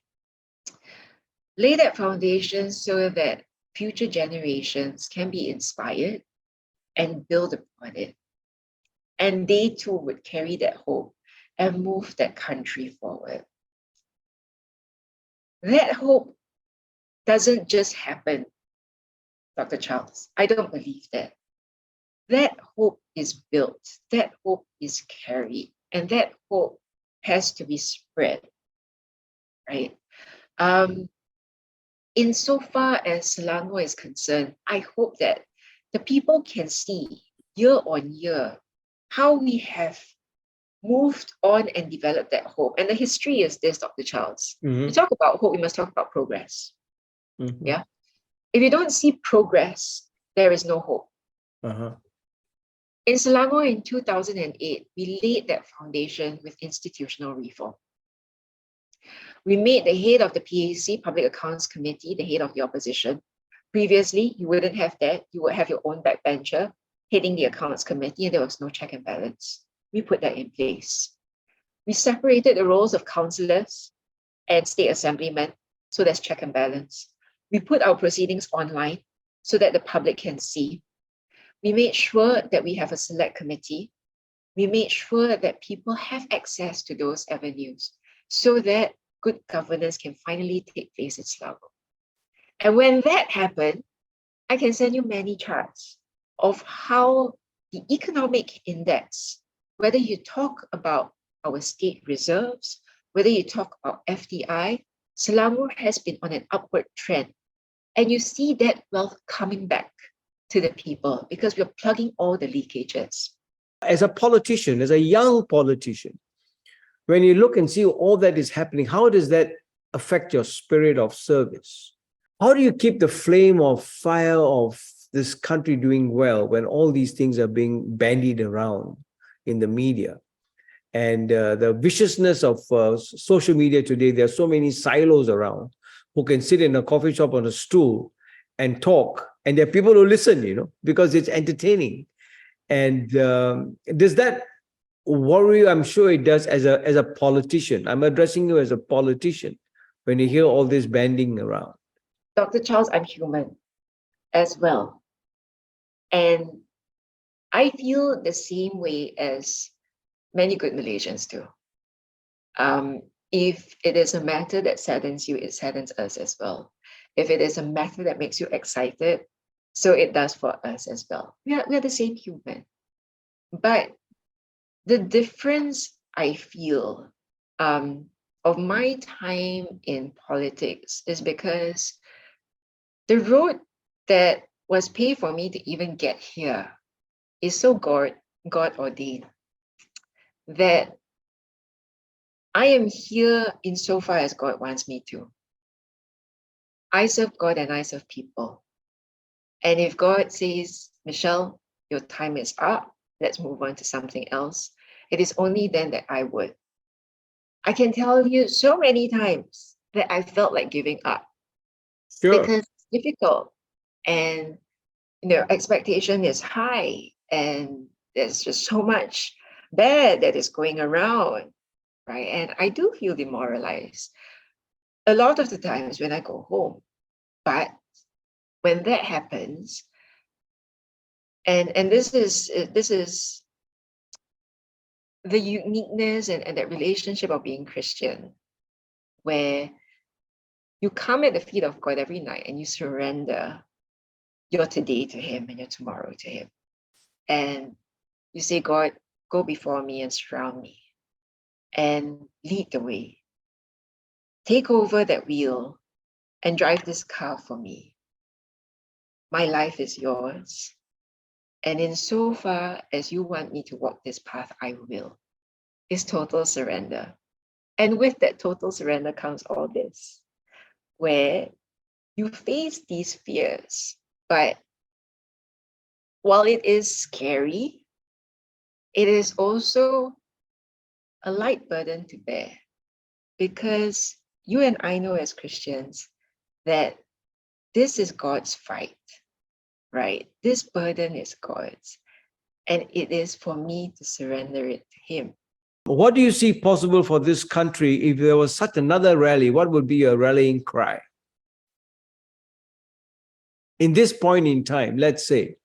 Lay that foundation so that future generations can be inspired and build upon it. And they too would carry that hope and move that country forward. That hope doesn't just happen, Dr. Charles. I don't believe that. That hope is built, that hope is carried, and that hope has to be spread, right? Insofar as Selangor is concerned, I hope that the people can see year on year how we have moved on and developed that hope. And the history is this, Dr. Charles. Mm-hmm. We talk about hope, we must talk about progress. Mm-hmm. Yeah. If you don't see progress, there is no hope. Uh-huh. In Selangor in 2008, we laid that foundation with institutional reform. We made the head of the PAC, Public Accounts Committee, the head of the opposition. Previously, you wouldn't have that. You would have your own backbencher heading the Accounts Committee, and there was no check and balance. We put that in place. We separated the roles of councillors and state assemblymen, so there's check and balance. We put our proceedings online so that the public can see. We made sure that we have a select committee. We made sure that people have access to those avenues so that good governance can finally take place in Selangor. And when that happened, I can send you many charts of how the economic index, whether you talk about our state reserves, whether you talk about FDI, Selangor has been on an upward trend. And you see that wealth coming back to the people because we're plugging all the leakages. As a politician, as a young politician, when you look and see all that is happening, how does that affect your spirit of service? How do you keep the flame of fire of this country doing well when all these things are being bandied around in the media? And the viciousness of social media today, there are so many silos around who can sit in a coffee shop on a stool and talk. And there are people who listen, because it's entertaining. And does that worry you? I'm sure it does as a politician. I'm addressing you as a politician when you hear all this banding around. Dr. Charles, I'm human as well. And I feel the same way as many good Malaysians do. If it is a matter that saddens you, it saddens us as well. If it is a matter that makes you excited, So it does for us as well. We are the same human. But the difference I feel of my time in politics is because the road that was paved for me to even get here is so God ordained that I am here insofar as God wants me to. I serve God and I serve people. And if God says, Michelle, your time is up, let's move on to something else, it is only then that I would. I can tell you so many times that I felt like giving up. Sure. Because it's difficult and expectation is high and there's just so much bad that is going around, right? And I do feel demoralized a lot of the times when I go home. But when that happens, and this is the uniqueness and that relationship of being Christian, where you come at the feet of God every night and you surrender your today to Him and your tomorrow to Him. And you say, God, go before me and surround me and lead the way. Take over that wheel and drive this car for me. My life is yours. And insofar as you want me to walk this path, I will. It's total surrender. And with that total surrender comes all this, where you face these fears, but while it is scary, it is also a light burden to bear, because you and I know as Christians that this is God's fight, right? This burden is God's, and it is for me to surrender it to Him. What do you see possible for this country if there was such another rally? What would be a rallying cry? In this point in time, let's say,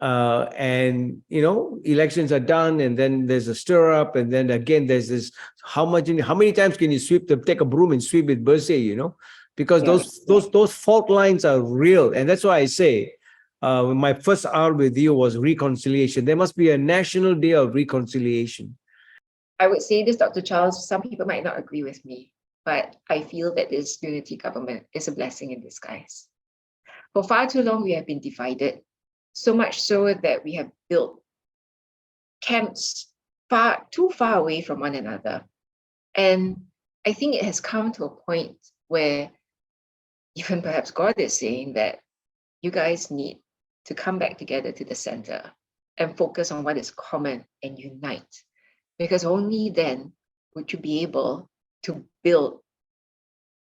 and elections are done, and then there's a stir up, and then again there's this. How many times can you take a broom and sweep with Bersih? Because those fault lines are real, and that's why I say my first hour with you was reconciliation. There must be a national day of reconciliation. I would say this, Dr. Charles, some people might not agree with me, but I feel that this unity government is a blessing in disguise. For far too long, we have been divided, so much so that we have built camps too far away from one another. And I think it has come to a point where even perhaps God is saying that you guys need to come back together to the center and focus on what is common and unite. Because only then would you be able to build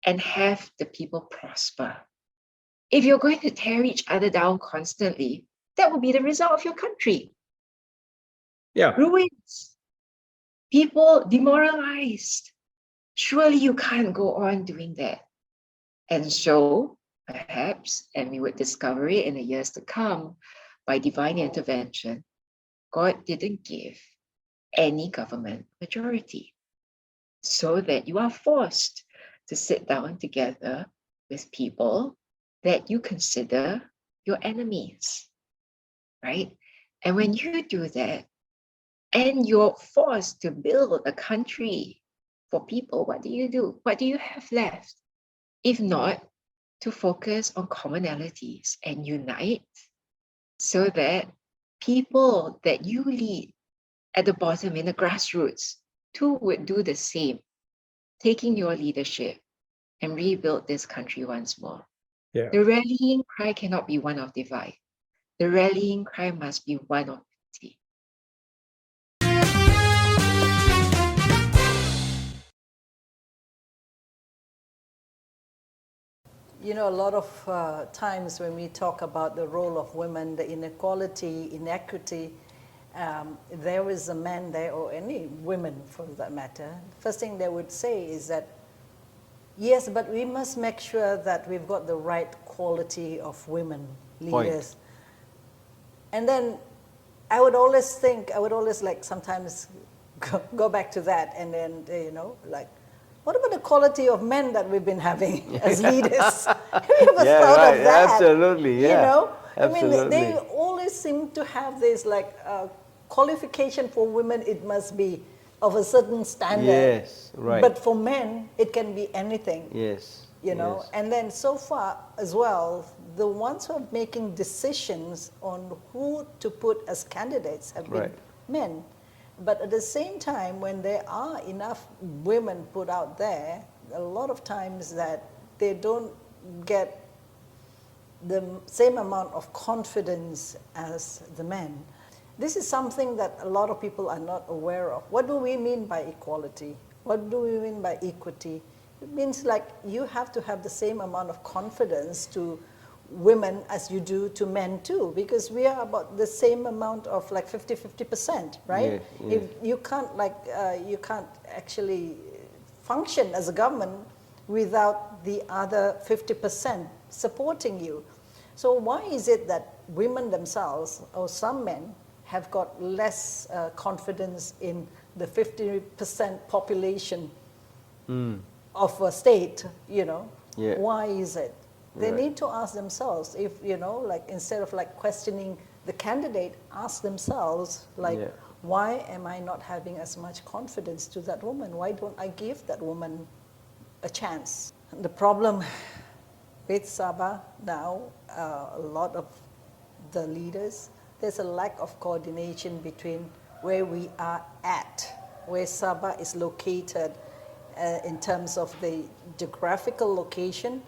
and have the people prosper. If you're going to tear each other down constantly, that will be the result of your country. Yeah. Ruins. People demoralized. Surely you can't go on doing that. And so, perhaps, and we would discover it in the years to come, by divine intervention, God didn't give any government majority, so that you are forced to sit down together with people that you consider your enemies, right? And when you do that, and you're forced to build a country for people, what do? What do you have left? If not, to focus on commonalities and unite, so that people that you lead at the bottom in the grassroots too would do the same, taking your leadership and rebuild this country once more. Yeah. The rallying cry cannot be one of divide. The rallying cry must be one of unity. A lot of times when we talk about the role of women, the inequality, inequity, there is a man there, or any women for that matter, first thing they would say is that, yes, but we must make sure that we've got the right quality of women leaders. And then I would always like sometimes go back to that, and then, What about the quality of men that we've been having as leaders? Have you ever thought right. of that? Absolutely, yeah. You know, Absolutely. I mean, they always seem to have this like qualification for women. It must be of a certain standard. Yes, right. But for men, it can be anything. Yes. You know, yes. and then so far as well, the ones who are making decisions on who to put as candidates have been Right. men. But at the same time, when there are enough women put out there, a lot of times that they don't get the same amount of confidence as the men. This is something that a lot of people are not aware of. What do we mean by equality? What do we mean by equity? It means like you have to have the same amount of confidence to women as you do to men too, because we are about the same amount of like 50-50%, right? Yes, yes. If you can't like, you can't actually function as a government without the other 50% supporting you. So why is it that women themselves, or some men, have got less confidence in the 50% population of a state, you know? Yeah. Why is it? They Right. need to ask themselves if, you know, like instead of like questioning the candidate, ask themselves like, Yeah. why am I not having as much confidence to that woman? Why don't I give that woman a chance? The problem with Sabah now, a lot of the leaders, there's a lack of coordination between where we are at, where Sabah is located in terms of the geographical location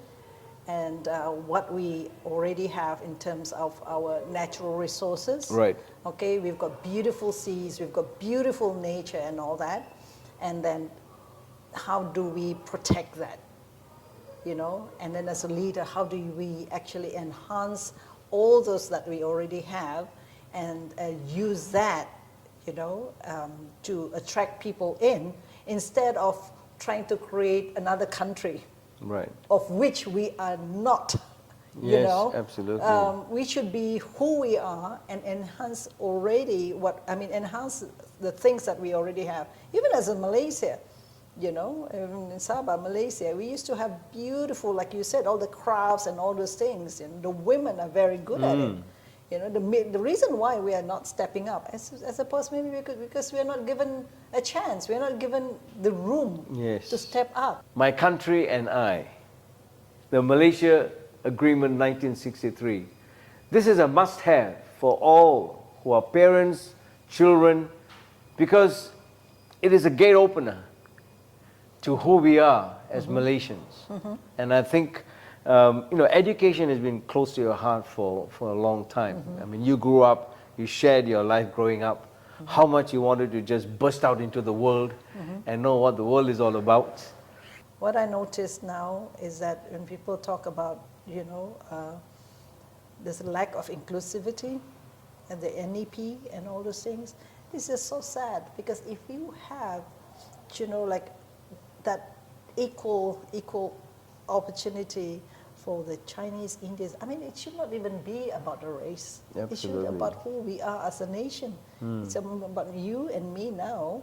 and what we already have in terms of our natural resources. Right. Okay, we've got beautiful seas, we've got beautiful nature and all that. And then how do we protect that? You know, and then as a leader, how do we actually enhance all those that we already have and use that, you know, to attract people in instead of trying to create another country, Right. of which we are not. You Yes, know, absolutely. We should be who we are and enhance already enhance the things that we already have. Even as in Malaysia, you know, in Sabah, Malaysia, we used to have beautiful, like you said, all the crafts and all those things. And the women are very good at it. You know, the reason why we are not stepping up, I suppose maybe because we are not given a chance. We are not given the room Yes. to step up. My Country and I, the Malaysia Agreement 1963. This is a must-have for all who are parents, children, because it is a gate opener to who we are as Malaysians. And I think, you know, education has been close to your heart for a long time. I mean, you grew up, you shared your life growing up, how much you wanted to just burst out into the world and know what the world is all about. What I notice now is that when people talk about, you know, there's a lack of inclusivity and the NEP and all those things, it's just so sad because if you have, you know, like that equal opportunity for the Chinese, Indians, I mean, it should not even be about the race. It should be Absolutely. about who we are as a nation. It's about you and me now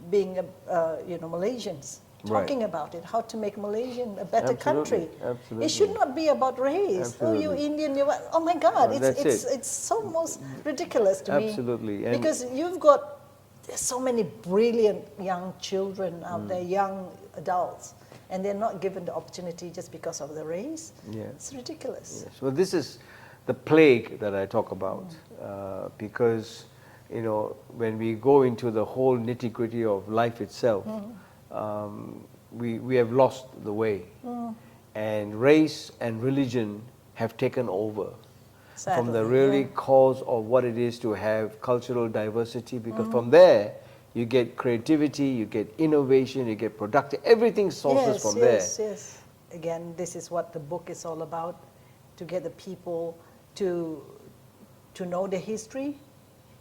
being, you know, Malaysians. Talking about it, how to make Malaysia a better country. Absolutely. It should not be about race. Absolutely. Oh, you Indian, you what? Oh my God, That's it. it's so most ridiculous to me. Absolutely. And Because you've got there's so many brilliant young children out there, young adults, and they're not given the opportunity just because of the race. Yeah. It's ridiculous. Yes. Well, this is the plague that I talk about because, you know, when we go into the whole nitty-gritty of life itself, we have lost the way. And race and religion have taken over from the Sadly, really yeah. cause of what it is to have cultural diversity, because from there you get creativity, you get innovation, you get productive, everything sources from there. Yes. Again, this is what the book is all about, to get the people to know the history,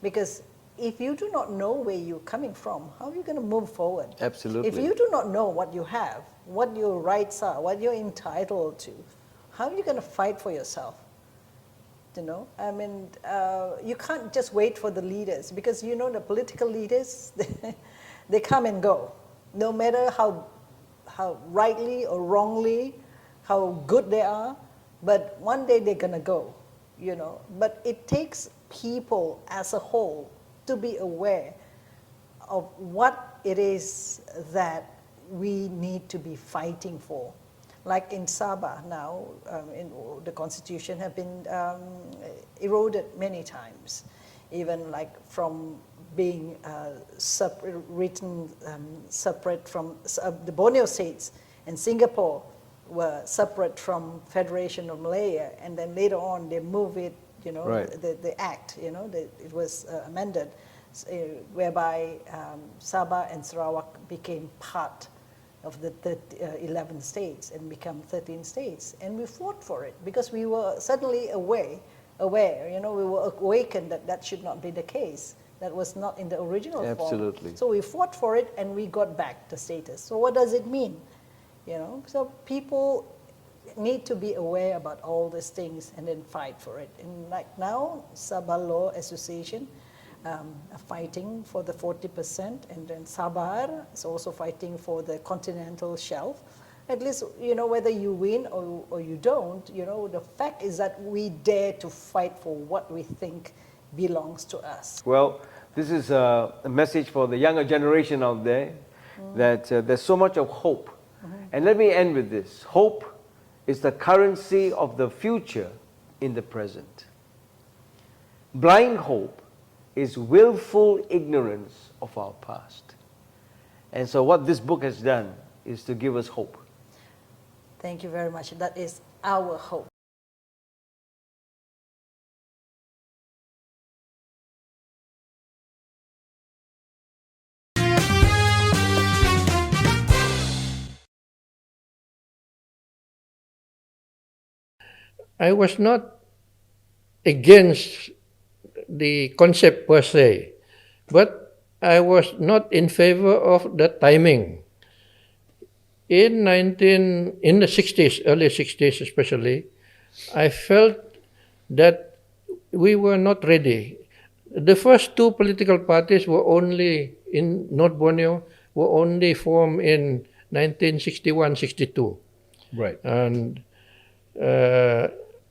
because if you do not know where you're coming from, how are you going to move forward? Absolutely. If you do not know what you have, what your rights are, what you're entitled to, how are you going to fight for yourself? You know, I mean, you can't just wait for the leaders, because you know the political leaders, they come and go. No matter how how rightly or wrongly, how good they are, but one day they're going to go, you know. But it takes people as a whole to be aware of what it is that we need to be fighting for. Like in Sabah now, the constitution have been eroded many times, even like from being written separate from the Borneo states and Singapore were separate from Federation of Malaya, and then later on they move it, you know, Right. the act, you know, it was amended, whereby Sabah and Sarawak became part of the 11 states and become 13 states. And we fought for it because we were suddenly aware, you know, we were awakened that that should not be the case. That was not in the original form. Absolutely. So we fought for it and we got back the status. So what does it mean? You know, so people need to be aware about all these things and then fight for it. And like now, Sabah Law Association are fighting for the 40%, and then Sabah is also fighting for the continental shelf. At least, you know, whether you win or you don't, you know, the fact is that we dare to fight for what we think belongs to us. Well, this is a message for the younger generation out there, that there's so much of hope. And let me end with this. Hope is the currency of the future in the present. Blind hope is willful ignorance of our past. And so what this book has done is to give us hope. Thank you very much. That is our hope. I was not against the concept per se, but I was not in favor of the timing. In the 60s, early 60s especially, I felt that we were not ready. The first two political parties were only in North Borneo, were only formed in 1961-62. Right.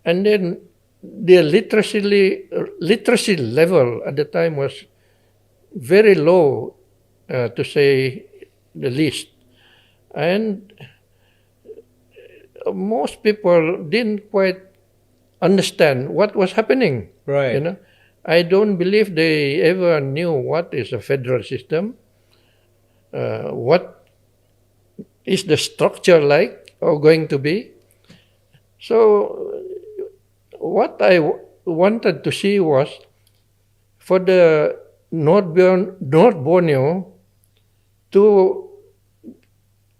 And then the literacy level at the time was very low, to say the least. And most people didn't quite understand what was happening. Right. You know, I don't believe they ever knew what is a federal system, what is the structure like or going to be. So what I wanted to see was for the North Borneo to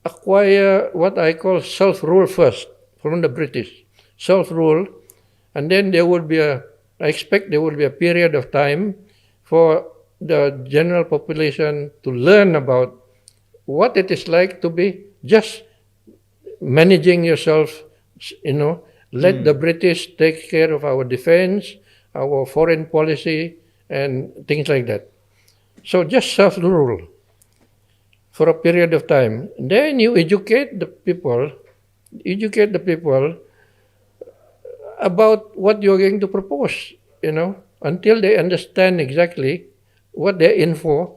acquire what I call self-rule first from the British. Self-rule, and then there would be I expect there would be a period of time for the general population to learn about what it is like to be just managing yourself, you know, let the British take care of our defense, our foreign policy, and things like that. So just self-rule for a period of time. Then you educate the people about what you're going to propose, you know, until they understand exactly what they're in for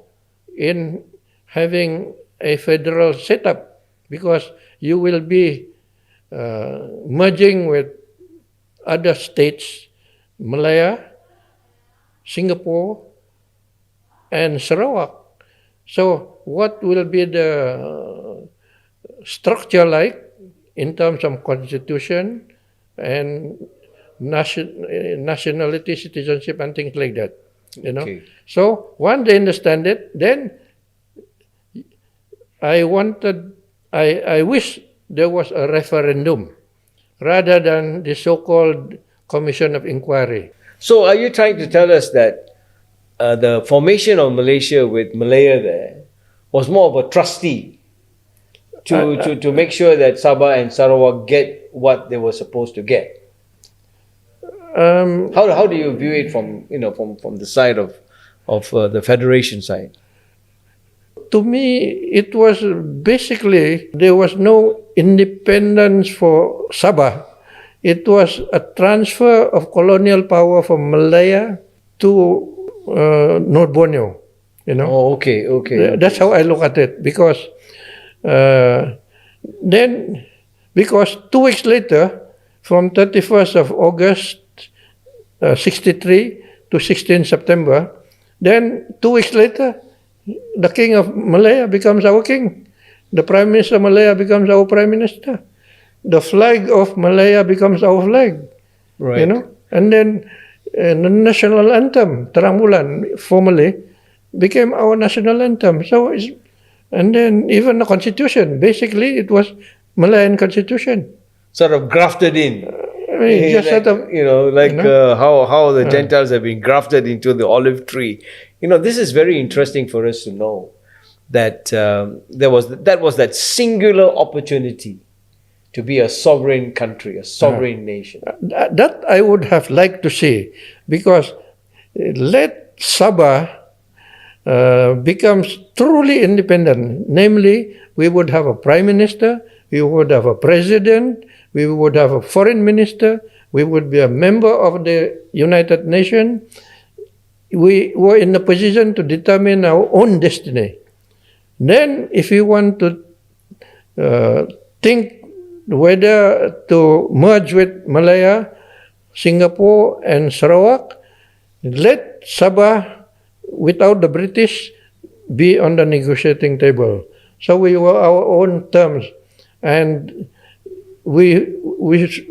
in having a federal setup, because you will be merging with other states, Malaya, Singapore, and Sarawak. So what will be the structure like in terms of constitution and nationality, citizenship, and things like that? You know. Okay. So once they understand it, then I wish there was a referendum rather than the so-called commission of inquiry. So are you trying to tell us that the formation of Malaysia with Malaya there was more of a trustee to make sure that Sabah and Sarawak get what they were supposed to get? How do you view it from the side of the federation side? to me, it was basically, there was no independence for Sabah. It was a transfer of colonial power from Malaya to North Borneo. Oh, okay. That's how I look at it, because then, because 2 weeks later, from 31st of August 63 to 16 September, then 2 weeks later, the king of Malaya becomes our king. The prime minister of Malaya becomes our prime minister. The flag of Malaya becomes our flag. Right. And then the national anthem, Terang Bulan, formally became our national anthem. So, and then even the constitution, basically it was Malayan constitution. Sort of grafted in. I mean, just like, sort of, how the Gentiles have been grafted into the olive tree. This is very interesting for us to know that that was that singular opportunity to be a sovereign country, a sovereign nation. That I would have liked to see, because let Sabah becomes truly independent. Namely, we would have a prime minister, we would have a president, we would have a foreign minister, we would be a member of the United Nations. We were in a position to determine our own destiny. Then, if we want to think whether to merge with Malaya, Singapore and Sarawak, let Sabah, without the British, be on the negotiating table. So we were our own terms, and we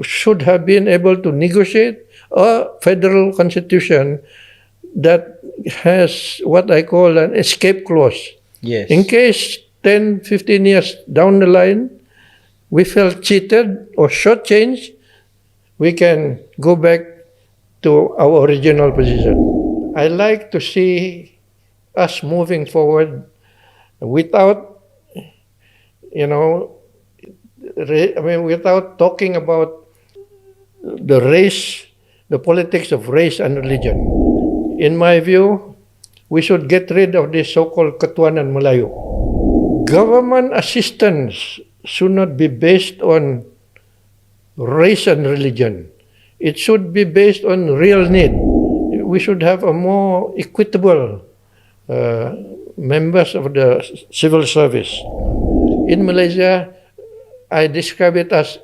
should have been able to negotiate a federal constitution that has what I call an escape clause. Yes. In case 10, 15 years down the line, we felt cheated or shortchanged, we can go back to our original position. I like to see us moving forward without, without talking about the race, the politics of race and religion. In my view, we should get rid of this so-called Ketuanan Melayu. Government assistance should not be based on race and religion. It should be based on real need. We should have a more equitable members of the civil service. In Malaysia, I describe it as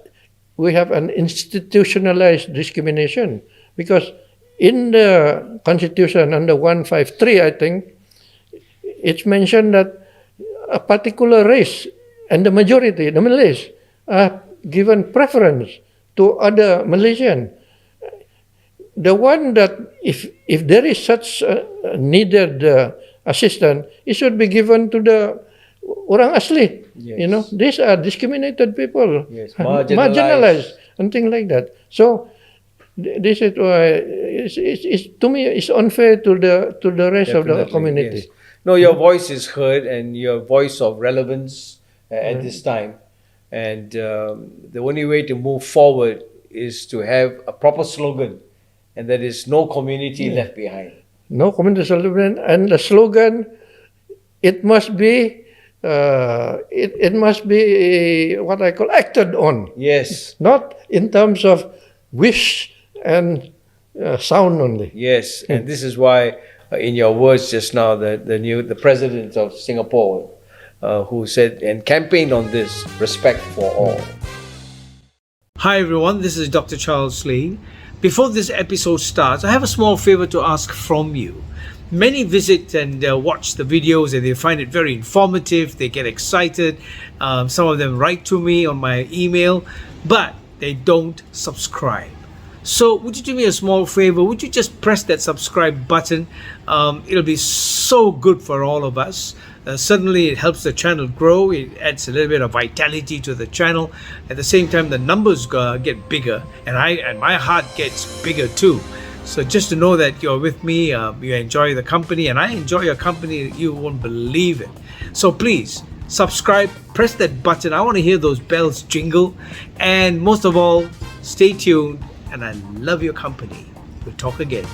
we have an institutionalized discrimination, because in the Constitution under 153, I think, it's mentioned that a particular race and the majority, the Malays, are given preference to other Malaysian. The one that if there is such needed assistance, it should be given to the orang asli. Yes. These are discriminated people, Yes, marginalized and things like that. So this is why to me it's unfair to the rest of the community. Yes. No, your voice is heard, and your voice of relevance at this time. And the only way to move forward is to have a proper slogan, and that is no community left behind. No community slogan, and the slogan, it must be what I call acted on. Yes. Not in terms of wish and sound only. Yes, and this is why, in your words just now, the president of Singapore, who said and campaigned on this respect for all. Hi everyone, this is Dr. Charleslee. Before this episode starts, I have a small favor to ask from you. Many visit and watch the videos, and they find it very informative. They get excited. Some of them write to me on my email, but they don't subscribe. So would you do me a small favor? Would you just press that subscribe button? It'll be so good for all of us. Certainly it helps the channel grow. It adds a little bit of vitality to the channel. At the same time, the numbers get bigger, and my heart gets bigger too. So just to know that you're with me, you enjoy the company, and I enjoy your company, you won't believe it. So please subscribe, press that button. I want to hear those bells jingle, and most of all, stay tuned, and I love your company. We'll talk again.